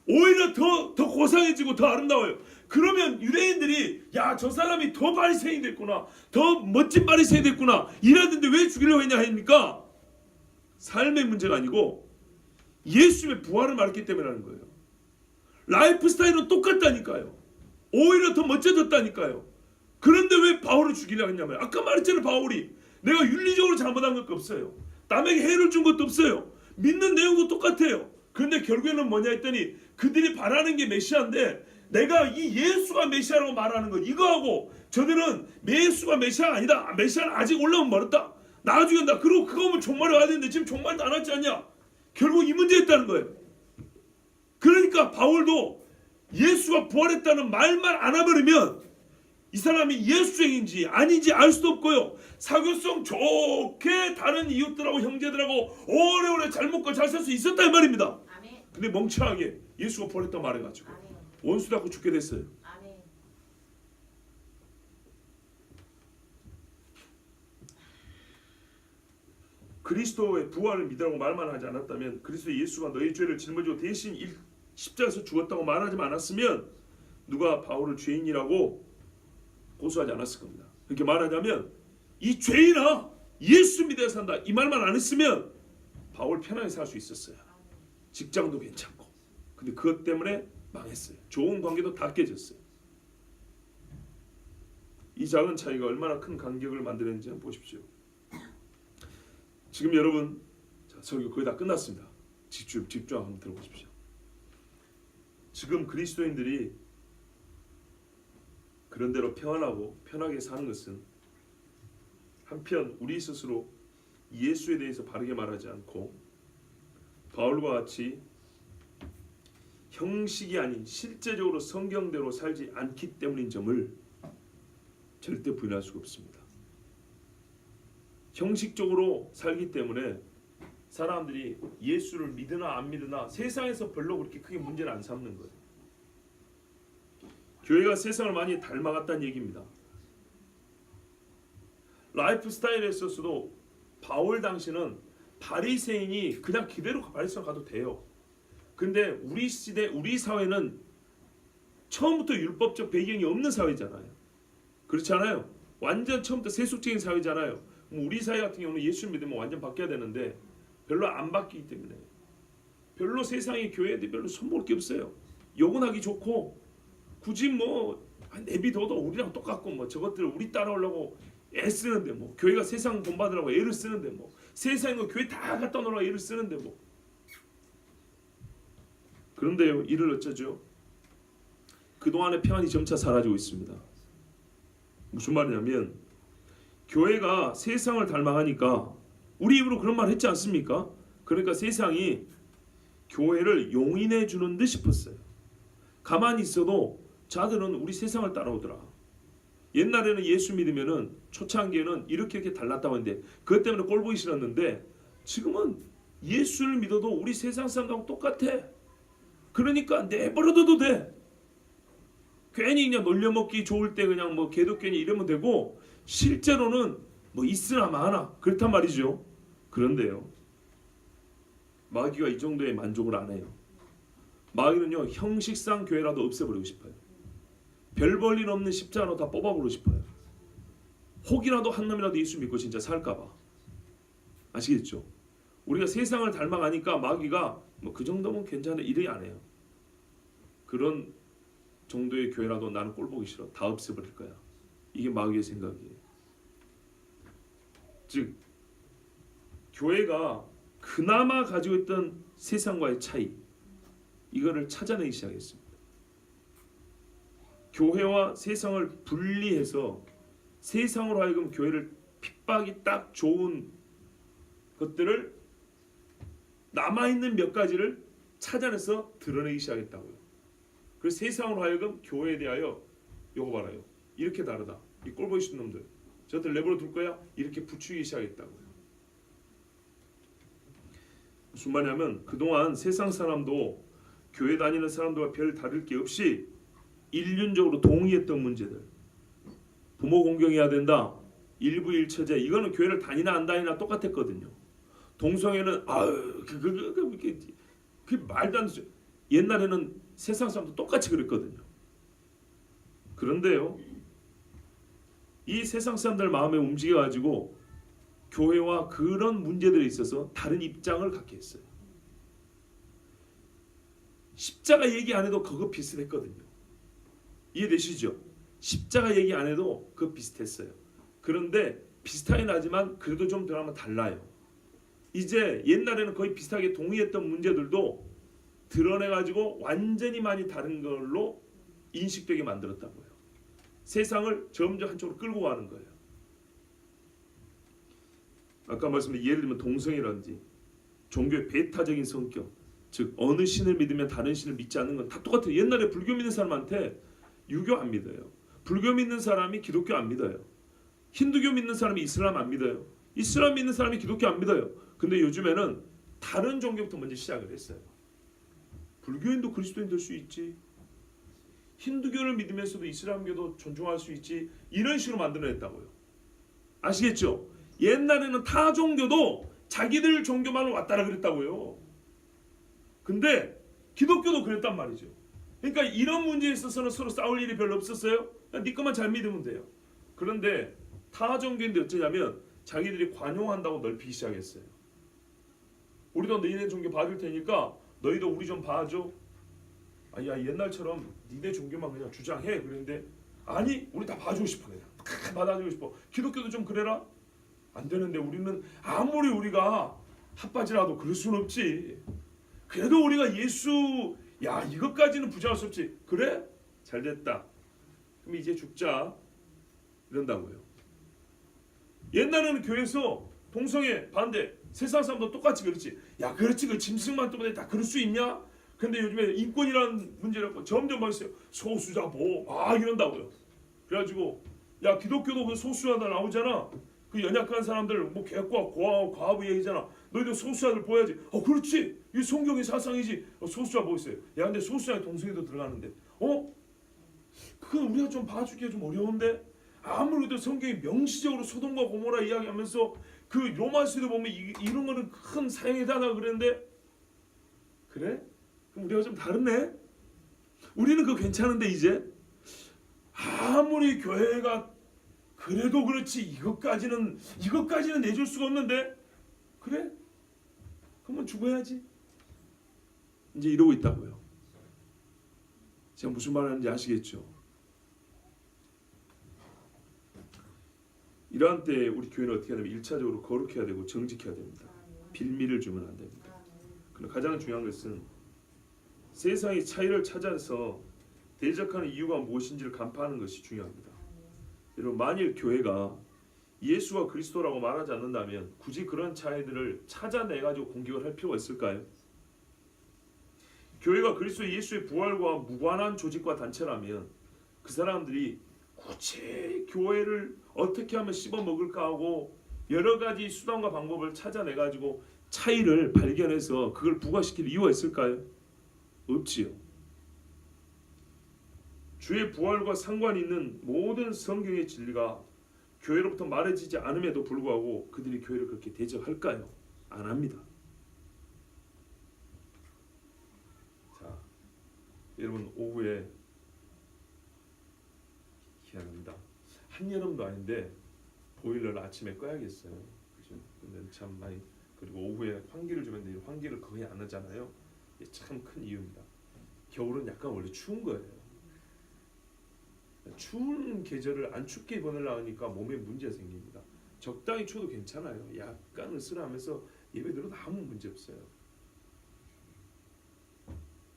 오히려 더 고상해지고 더 아름다워요. 그러면 유대인들이 야, 저 사람이 더 바리새인 됐구나, 더 멋진 바리새인 됐구나 이러던데 왜 죽이려고 했냐 하니까 삶의 문제가 아니고 예수의 부활을 말했기 때문에 하는 거예요. 라이프 스타일은 똑같다니까요. 오히려 더 멋져졌다니까요. 그런데 왜 바울을 죽이려고 했냐면 아까 말했잖아요. 바울이 내가 윤리적으로 잘못한 것도 없어요. 남에게 해를 준 것도 없어요. 믿는 내용도 똑같아요. 그런데 결국에는 뭐냐 했더니 그들이 바라는 게 메시아인데 내가 이 예수가 메시아라고 말하는 거 이거하고 저들은 예수가 메시아가 아니다. 메시아는 아직 올라오면 멀었다. 나중에 나 그러고 그거면 종말에 와야 되는데 지금 종말도 안 왔지 않냐. 결국 이 문제였다는 거예요. 그러니까 바울도 예수가 부활했다는 말만 안 해버리면 이 사람이 예수쟁인지 아닌지 알 수도 없고요. 사교성 좋게 다른 이웃들하고 형제들하고 오래오래 잘 먹고 잘 살 수 있었다 이 말입니다. 아멘. 근데 멍청하게 예수가 부활했다 말해가지고 아멘. 원수 잡고 죽게 됐어요. 아멘. 그리스도의 부활을 믿으라고 말만 하지 않았다면, 그리스도 예수가 너희 죄를 짊어지고 대신 십자가에서 죽었다고 말하지 않았으면 누가 바울을 죄인이라고 고소하지 않았을 겁니다. 그렇게 말하자면 이 죄인아 예수 믿어야 산다 이 말만 안 했으면 바울 편하게 살 수 있었어요. 직장도 괜찮고. 근데 그것 때문에 망했어요. 좋은 관계도 다 깨졌어요. 이 작은 차이가 얼마나 큰 간격을 만드는지 한번 보십시오. 지금 여러분, 자, 설교 거의 다 끝났습니다. 집중 한번 들어보십시오. 지금 그리스도인들이 그런대로 평안하고 편하게 사는 것은 한편 우리 스스로 예수에 대해서 바르게 말하지 않고 바울과 같이 형식이 아닌 실제적으로 성경대로 살지 않기 때문인 점을 절대 부인할 수가 없습니다. 형식적으로 살기 때문에 사람들이 예수를 믿으나 안 믿으나 세상에서 별로 그렇게 크게 문제를 안 삼는 거예요. 교회가 세상을 많이 닮아갔다는 얘기입니다. 라이프 스타일에 있어서도 바울 당시는 바리새인이 그냥 그대로 바리새인 가도 돼요. 근데 우리 시대 우리 사회는 처음부터 율법적 배경이 없는 사회잖아요. 그렇지 않아요? 완전 처음부터 세속적인 사회잖아요. 우리 사회 같은 경우는 예수를 믿으면 완전 바뀌어야 되는데 별로 안 바뀌기 때문에 별로 세상의 교회에 별로 손볼 게 없어요. 영원하기 좋고 굳이 뭐 내비둬도 우리랑 똑같고 뭐 저것들 우리 따라오려고 애쓰는데 뭐 교회가 세상 본받으라고 애를 쓰는데 뭐 세상에 뭐 교회 다 갖다 놓으라고 애를 쓰는데 뭐 그런데요 이를 어쩌죠? 그동안의 평안이 점차 사라지고 있습니다. 무슨 말이냐면 교회가 세상을 닮아가니까 우리 입으로 그런 말 했지 않습니까? 그러니까 세상이 교회를 용인해 주는 듯 싶었어요. 가만히 있어도 자들은 우리 세상을 따라오더라. 옛날에는 예수 믿으면은 초창기에는 이렇게 달랐다고 했는데 그것 때문에 꼴 보기 싫었는데 지금은 예수를 믿어도 우리 세상 사람하고 똑같아. 그러니까 내버려둬도 돼. 괜히 그냥 놀려먹기 좋을 때 그냥 뭐 개독견이 이러면 되고 실제로는 뭐 있으나 마나 그렇단 말이죠. 그런데요 마귀가 이 정도의 만족을 안 해요. 마귀는요 형식상 교회라도 없애버리고 싶어요. 별 볼 일 없는 십자가로 다 뽑아버리고 싶어요. 혹이라도 한 놈이라도 예수 믿고 진짜 살까봐. 아시겠죠? 우리가 세상을 닮아가니까 마귀가 뭐 그 정도면 괜찮아 이래 안 해요. 그런 정도의 교회라도 나는 꼴 보기 싫어. 다 없애버릴 거야. 이게 마귀의 생각이에요. 즉 교회가 그나마 가지고 있던 세상과의 차이, 이거를 찾아내기 시작했습니다. 교회와 세상을 분리해서 세상으로 하여금 교회를 핍박이 딱 좋은 것들을 남아있는 몇 가지를 찾아내서 드러내기 시작했다고요. 그래서 세상으로 하여금 교회에 대하여 요거 봐라요. 이렇게 다르다. 이 꼴보기 싫은 놈들. 저들 내버려 둘 거야? 이렇게 부추기기 시작했다고요. 무슨 말이냐면 그동안 세상 사람도 교회 다니는 사람들과 별 다를 게 없이 일륜적으로 동의했던 문제들. 부모 공경해야 된다. 일부일처제. 이거는 교회를 다니나 안 다니나 똑같았거든요. 동성애는 그 말도 안 되죠. 옛날에는 세상 사람도 똑같이 그랬거든요. 그런데요, 이 세상 사람들 마음에 움직여가지고 교회와 그런 문제들에 있어서 다른 입장을 갖게 했어요. 십자가 얘기 안 해도 그거 비슷했거든요. 이해되시죠? 십자가 얘기 안 해도 그거 비슷했어요. 그런데 비슷하긴 하지만 그래도 좀 드라마 달라요. 이제 옛날에는 거의 비슷하게 동의했던 문제들도 드러내가지고 완전히 많이 다른 걸로 인식되게 만들었다고요. 세상을 점점 한쪽으로 끌고 가는 거예요. 아까 말씀드린 예를 들면 동성애라든지 종교의 배타적인 성격, 즉 어느 신을 믿으면 다른 신을 믿지 않는 건 다 똑같아요. 옛날에 불교 믿는 사람한테 유교 안 믿어요. 불교 믿는 사람이 기독교 안 믿어요. 힌두교 믿는 사람이 이슬람 안 믿어요. 이슬람 믿는 사람이 기독교 안 믿어요. 근데 요즘에는 다른 종교부터 먼저 시작을 했어요. 불교인도 그리스도인 될 수 있지. 힌두교를 믿으면서도 이슬람교도 존중할 수 있지. 이런 식으로 만들어냈다고요. 아시겠죠? 옛날에는 타 종교도 자기들 종교만 왔다라 그랬다고요. 근데 기독교도 그랬단 말이죠. 그러니까 이런 문제에 있어서는 서로 싸울 일이 별로 없었어요. 그냥 네 것만 잘 믿으면 돼요. 그런데 타 종교인데 어쩌냐면 자기들이 관용한다고 넓히기 시작했어요. 우리도 너희네 종교 봐줄 테니까 너희도 우리 좀 봐줘. 야 옛날처럼 니네 종교만 그냥 주장해. 그런데 아니 우리 다 봐주고 싶어. 그냥 다 받아주고 싶어. 기독교도 좀 그래라. 안 되는데 우리는 아무리 우리가 핫바지라도 그럴 수는 없지. 그래도 우리가 예수 이것까지는 부정할 수 없지. 그래? 잘됐다. 그럼 이제 죽자. 이런다고요. 옛날에는 교회에서 동성애 반대 세상 사람도 똑같이 그렇지. 그렇지 그 짐승만 때문에 다 그럴 수 있냐? 근데 요즘에 인권이라는 문제라고 점점 많았어요. 소수자 보호 이런다고요. 그래가지고 기독교도 그 소수자들 나오잖아. 그 연약한 사람들 뭐 개과 과부 얘기잖아. 너희도 소수자들 보여야지. 그렇지. 이 성경의 사상이지. 소수자 뭐 있어요? 근데 소수자에 동성애도 들어가는데 그건 우리가 좀 봐주기가 좀 어려운데 아무래도 성경이 명시적으로 소돔과 고모라 이야기하면서 그 로마서에도 보면 이런 거는 큰 사형이다나 그랬는데 그래? 그럼 우리가 좀 다르네? 우리는 그거 괜찮은데 이제 아무리 교회가 그래도 그렇지 이것까지는 내줄 수가 없는데 그래? 그러면 죽어야지. 이제 이러고 있다고요. 제가 무슨 말 하는지 아시겠죠? 이러한 때 우리 교회는 어떻게 해야 되면 1차적으로 거룩해야 되고 정직해야 됩니다. 빌미를 주면 안 됩니다. 그리고 가장 중요한 것은 세상의 차이를 찾아서 대적하는 이유가 무엇인지를 간파하는 것이 중요합니다. 여러분 만일 교회가 예수가 그리스도라고 말하지 않는다면 굳이 그런 차이들을 찾아내가지고 공격을 할 필요가 있을까요? 교회가 그리스도 예수의 부활과 무관한 조직과 단체라면 그 사람들이 굳이 교회를 어떻게 하면 씹어먹을까 하고 여러 가지 수단과 방법을 찾아내가지고 차이를 발견해서 그걸 부과시킬 이유가 있을까요? 없지요. 주의 부활과 상관 있는 모든 성경의 진리가 교회로부터 말해지지 않음에도 불구하고 그들이 교회를 그렇게 대적할까요? 안 합니다. 자, 여러분 오후에 희한합니다. 한여름도 아닌데 보일러를 아침에 꺼야겠어요. 그죠? 근데 참 많이 그리고 오후에 환기를 좀 했는데 환기를 거의 안 하잖아요. 이게 참 큰 이유입니다. 겨울은 약간 원래 추운 거예요. 추운 계절을 안 춥게 보내려 하니까 몸에 문제가 생깁니다. 적당히 쳐도 괜찮아요. 약간 으스라하면서 예배 드려도 아무 문제 없어요.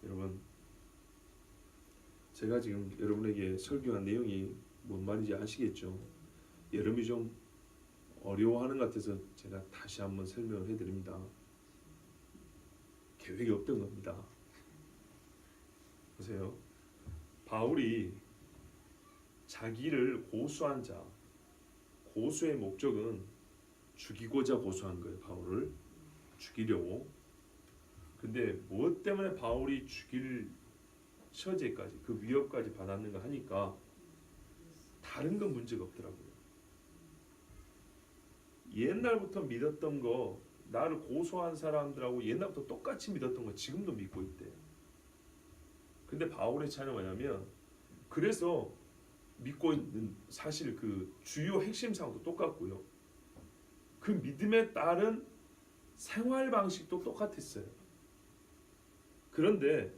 여러분, 제가 지금 여러분에게 설교한 내용이 뭔 말인지 아시겠죠? 여러분이 좀 어려워하는 것 같아서 제가 다시 한번 설명을 해드립니다. 계획이 없던 겁니다. 보세요. 바울이 자기를 고소한 자, 고소의 목적은 죽이고자 고소한 거예요. 바울을 죽이려고. 근데 무엇 때문에 바울이 죽일 처제까지 그 위협까지 받았는가 하니까 다른 건 문제가 없더라고요. 옛날부터 믿었던 거, 나를 고소한 사람들하고 옛날부터 똑같이 믿었던 거 지금도 믿고 있대요. 근데 바울의 차이는 뭐냐면, 그래서 믿고 있는 사실 그 주요 핵심 사항도 똑같고요. 그 믿음에 따른 생활 방식도 똑같았어요. 그런데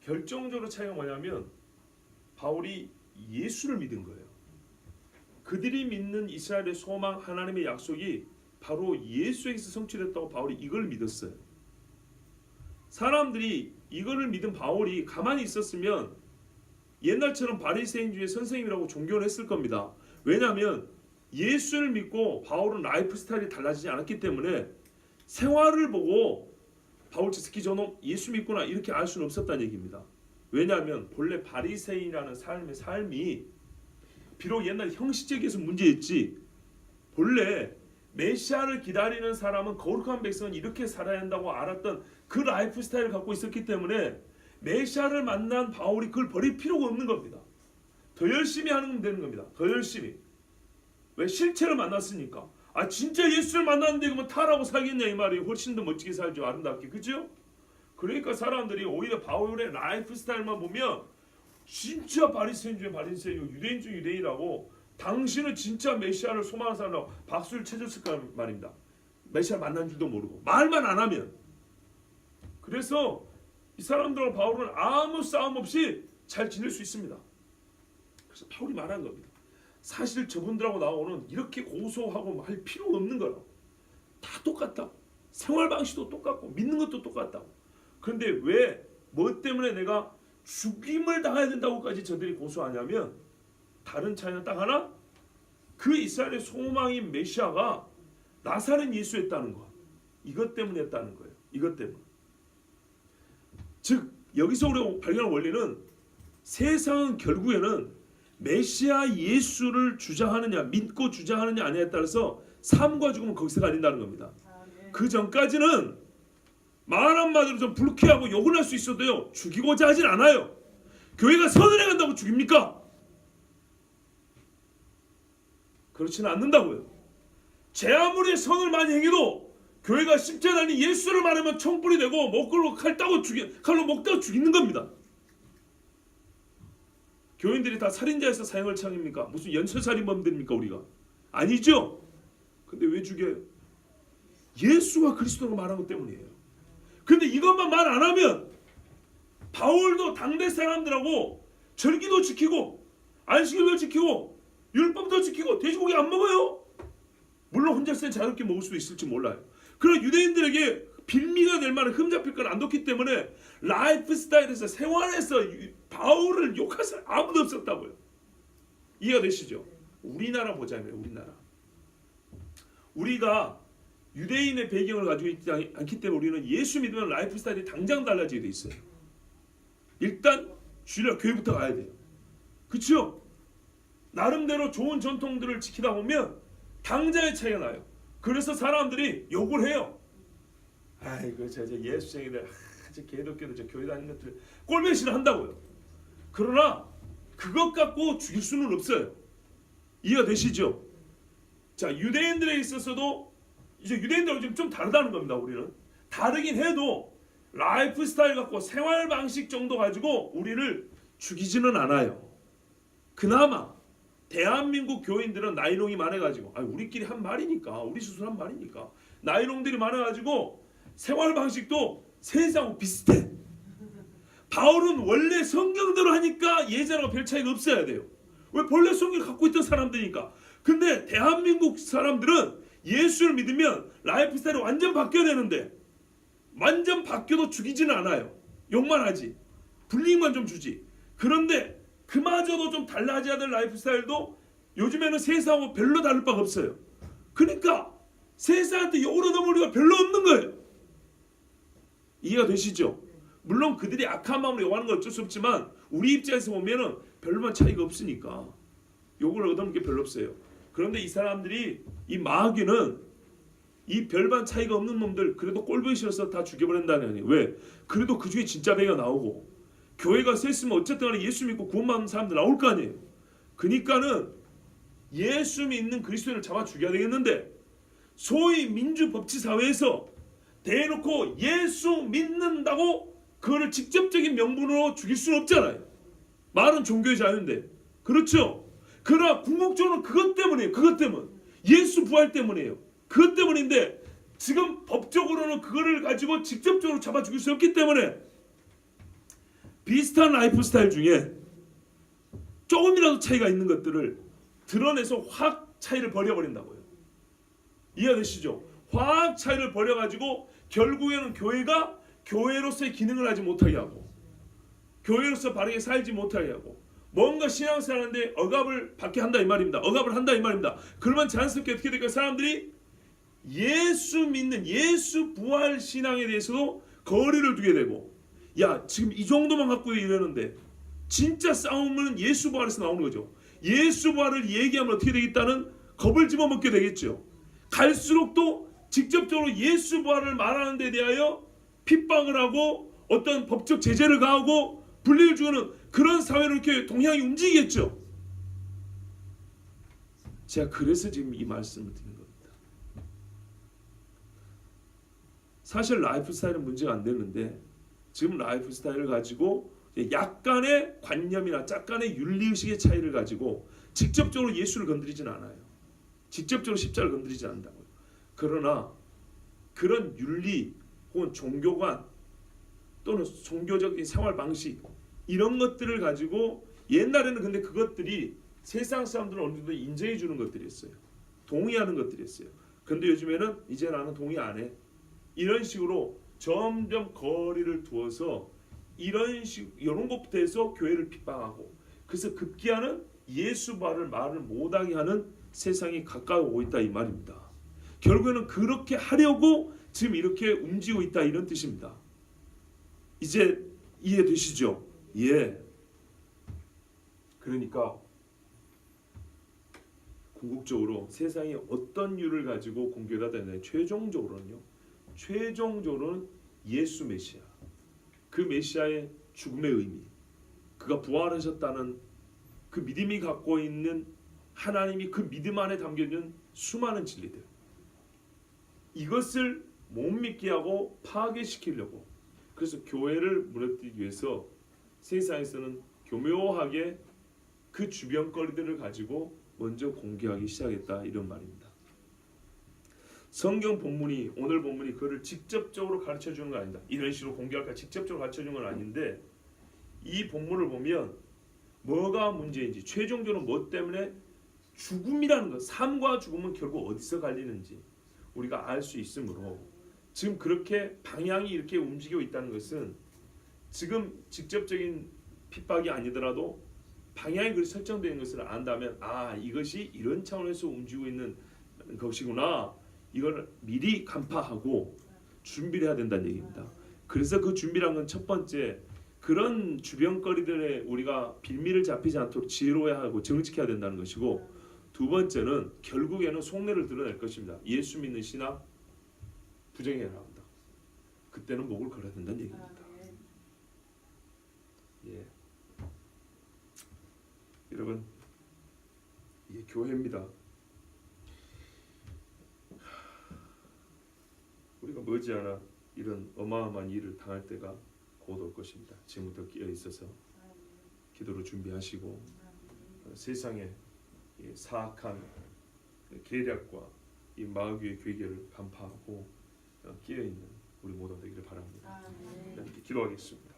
결정적으로 차이가 뭐냐면, 바울이 예수를 믿은 거예요. 그들이 믿는 이스라엘의 소망, 하나님의 약속이 바로 예수에게서 성취됐다고 바울이 이걸 믿었어요. 사람들이 이거를 믿은 바울이 가만히 있었으면 옛날처럼 바리새인 중에 선생님이라고 존경을 했을 겁니다. 왜냐하면 예수를 믿고 바울은 라이프 스타일이 달라지지 않았기 때문에 생활을 보고 바울 저 새끼 저놈 예수 믿구나 이렇게 알 수는 없었다는 얘기입니다. 왜냐하면 본래 바리새인이라는 삶이 비록 옛날 형식적에서 문제였지, 본래 메시아를 기다리는 사람은, 거룩한 백성은 이렇게 살아야 한다고 알았던 그 라이프 스타일을 갖고 있었기 때문에 메시아를 만난 바울이 그걸 버릴 필요가 없는 겁니다. 더 열심히 하는 되는 겁니다. 더 열심히. 왜? 실체를 만났으니까. 아 진짜 예수를 만났는데 그러면 타라고 살겠냐 이 말이. 훨씬 더 멋지게 살죠. 아름답게. 그죠? 그러니까 사람들이 오히려 바울의 라이프 스타일만 보면 진짜 바리새인 중에 바리새인이고 유대인 중에 유대인이라고, 당신은 진짜 메시아를 소망하는 사람이라고 박수를 쳐줬을 까 말입니다. 메시아를 만난 줄도 모르고 말만 안 하면. 그래서 이 사람들과 바울은 아무 싸움 없이 잘 지낼 수 있습니다. 그래서 바울이 말한 겁니다. 사실 저분들하고 나오는 이렇게 고소하고 할 필요가 없는 거라고. 다 똑같다고. 생활 방식도 똑같고 믿는 것도 똑같다고. 그런데 왜, 뭐 때문에 내가 죽임을 당해야 된다고까지 저들이 고소하냐면, 다른 차이는 딱 하나, 그 이스라엘의 소망인 메시아가 나사렛 예수였다는 것. 이것 때문이었다는 거예요. 이것 때문에. 즉 여기서 우리가 발견한 원리는, 세상은 결국에는 메시아 예수를 주장하느냐, 믿고 주장하느냐 아니냐에 따라서 삶과 죽음은 거기서 갈린다는 겁니다. 그 전까지는 말 한마디로 좀 불쾌하고 욕을 할 수 있어도요, 죽이고자 하진 않아요. 교회가 선을 행한다고 죽입니까? 그렇지는 않는다고요. 제 아무리 선을 많이 행해도 교회가 십자가 달린 예수를 말하면 총불이 되고 목걸로 칼로 목 따고 죽이는 겁니다. 교인들이 다 살인자에서 사형을 청입니까? 무슨 연쇄살인범들입니까 우리가? 아니죠. 근데 왜 죽여요? 예수가 그리스도로 말한 것 때문이에요. 근데 이것만 말 안 하면, 바울도 당대 사람들하고 절기도 지키고 안식일도 지키고 율법도 지키고 돼지고기 안 먹어요. 물론 혼자서 자유롭게 먹을 수도 있을지 몰라요. 그런 유대인들에게 빌미가 될 만한 흠잡힐 건 안 뒀기 때문에 라이프 스타일에서, 생활에서 바울을 욕할 사람 아무도 없었다고요. 이해가 되시죠? 우리나라 보자면, 우리가 유대인의 배경을 가지고 있지 않기 때문에 우리는 예수 믿으면 라이프 스타일이 당장 달라지게 돼 있어요. 일단 주일날 교회부터 가야 돼요. 그렇죠? 나름대로 좋은 전통들을 지키다 보면 당장의 차이가 나요. 그래서 사람들이 욕을 해요. 아이고 저 예수쟁이들, 저 개독교들, 저 교회 다니는 것들 꼴배신을 한다고요. 그러나 그것 갖고 죽일 수는 없어요. 이해가 되시죠? 자, 유대인들에 있어서도 이제 유대인들하고 좀 다르다는 겁니다. 우리는 다르긴 해도 라이프 스타일 갖고 생활 방식 정도 가지고 우리를 죽이지는 않아요. 그나마 대한민국 교인들은 나이롱이 많아가지고, 우리끼리 한 말이니까, 우리 스스로 한 말이니까 나이롱들이 많아가지고 생활 방식도 세상하고 비슷해. 바울은 원래 성경대로 하니까 예전하고 별 차이가 없어야 돼요. 왜? 본래 성경을 갖고 있던 사람들이니까. 근데 대한민국 사람들은 예수를 믿으면 라이프 스타일이 완전 바뀌어야 되는데 완전 바뀌어도 죽이지는 않아요. 욕만 하지. 불이익만 좀 주지. 그런데 그마저도 좀 달라져야 될 라이프 스타일도 요즘에는 세상하고 별로 다를 바가 없어요. 그러니까 세상한테 욕을 얻어먹을 우리가 별로 없는 거예요. 이해가 되시죠? 물론 그들이 악한 마음으로 욕하는 건 어쩔 수 없지만 우리 입장에서 보면은 별반 차이가 없으니까 욕을 얻어먹는 게 별로 없어요. 그런데 이 사람들이 이 마귀는 이 별반 차이가 없는 놈들 그래도 꼴보기 싫어서 다 죽여버린다는 거예요. 왜? 그래도 그 중에 진짜 배가 나오고 교회가 셌으면 어쨌든 간에 예수 믿고 구원받는 사람들 나올 거 아니에요. 그러니까는 예수 믿는 그리스도인을 잡아 죽여야 되겠는데 소위 민주법치사회에서 대놓고 예수 믿는다고 그거를 직접적인 명분으로 죽일 수는 없잖아요. 말은 종교의 자유인데. 그렇죠? 그러나 궁극적으로는 그것 때문이에요. 그것 때문. 예수 부활 때문이에요. 그것 때문인데 지금 법적으로는 그거를 가지고 직접적으로 잡아 죽일 수 없기 때문에 비슷한 라이프 스타일 중에 조금이라도 차이가 있는 것들을 드러내서 확 차이를 버려버린다고요. 이해되시죠? 확 차이를 버려가지고 결국에는 교회가 교회로서의 기능을 하지 못하게 하고 교회로서 바르게 살지 못하게 하고 뭔가 신앙생활하는데 억압을 받게 한다 이 말입니다. 억압을 한다 이 말입니다. 그러면 자연스럽게 어떻게 될까요? 사람들이 예수 믿는 예수 부활 신앙에 대해서도 거리를 두게 되고 야 지금 이 정도만 갖고 이러는데 진짜 싸움은 예수 부활에서 나오는 거죠. 예수 부활을 얘기하면 어떻게 되겠다는 겁을 집어먹게 되겠죠. 갈수록 또 직접적으로 예수 부활을 말하는 데 대하여 핍박을 하고 어떤 법적 제재를 가하고 불리를 주는 그런 사회로 이렇게 동향이 움직이겠죠. 제가 그래서 지금 이 말씀을 드리는 겁니다. 사실 라이프 스타일은 문제가 안 되는데 지금 라이프 스타일을 가지고 약간의 관념이나 약간의 윤리의식의 차이를 가지고 직접적으로 예수를 건드리지는 않아요. 직접적으로 십자가를 건드리지 않는다고요. 그러나 그런 윤리 혹은 종교관 또는 종교적인 생활 방식 이런 것들을 가지고 옛날에는 근데 그것들이 세상 사람들은 어느 정도 인정해 주는 것들이었어요. 동의하는 것들이었어요. 근데 요즘에는 이제 나는 동의 안 해. 이런 식으로 점점 거리를 두어서 이런 것부터 해서 교회를 핍박하고 그래서 급기야는 예수 부활을 말을 못하게 하는 세상이 가까워오고 있다 이 말입니다. 결국에는 그렇게 하려고 지금 이렇게 움직이고 있다 이런 뜻입니다. 이제 이해되시죠? 예. 그러니까 궁극적으로 세상이 어떤 이유를 가지고 공개가 되느냐 최종적으로는 예수 메시아 그 메시아의 죽음의 의미 그가 부활하셨다는 그 믿음이 갖고 있는 하나님이 그 믿음 안에 담겨있는 수많은 진리들 이것을 못 믿게 하고 파괴시키려고 그래서 교회를 무너뜨리기 위해서 세상에서는 교묘하게 그 주변 거리들을 가지고 먼저 공개하기 시작했다 이런 말입니다. 성경 본문이 오늘 본문이 그를 직접적으로 가르쳐 주는 건 아니다. 이런 식으로 공개할까 직접적으로 가르쳐 주는 건 아닌데 이 본문을 보면 뭐가 문제인지 최종적으로 뭐 때문에 죽음이라는 것 삶과 죽음은 결국 어디서 갈리는지 우리가 알 수 있으므로 지금 그렇게 방향이 이렇게 움직이고 있다는 것은 지금 직접적인 핍박이 아니더라도 방향이 그렇게 설정되어 있는 것을 안다면 아 이것이 이런 차원에서 움직이고 있는 것이구나 이걸 미리 간파하고 준비를 해야 된다는 얘기입니다. 그래서 그 준비란 건 첫 번째 그런 주변거리들에 우리가 빌미를 잡히지 않도록 지혜로워야 하고 정직해야 된다는 것이고 두 번째는 결국에는 속내를 드러낼 것입니다. 예수 믿는 신앙 부정해야 합니다. 그때는 목을 걸어야 된다는 얘기입니다. 예. 여러분 이게 교회입니다. 우리가 머지않아 이런 어마어마한 일을 당할 때가 곧 올 것입니다. 지금부터 끼어 있어서 기도로 준비하시고 세상의 사악한 계략과 이 마귀의 괴계를 간파하고 끼어 있는 우리 모두 되기를 바랍니다. 기도하겠습니다.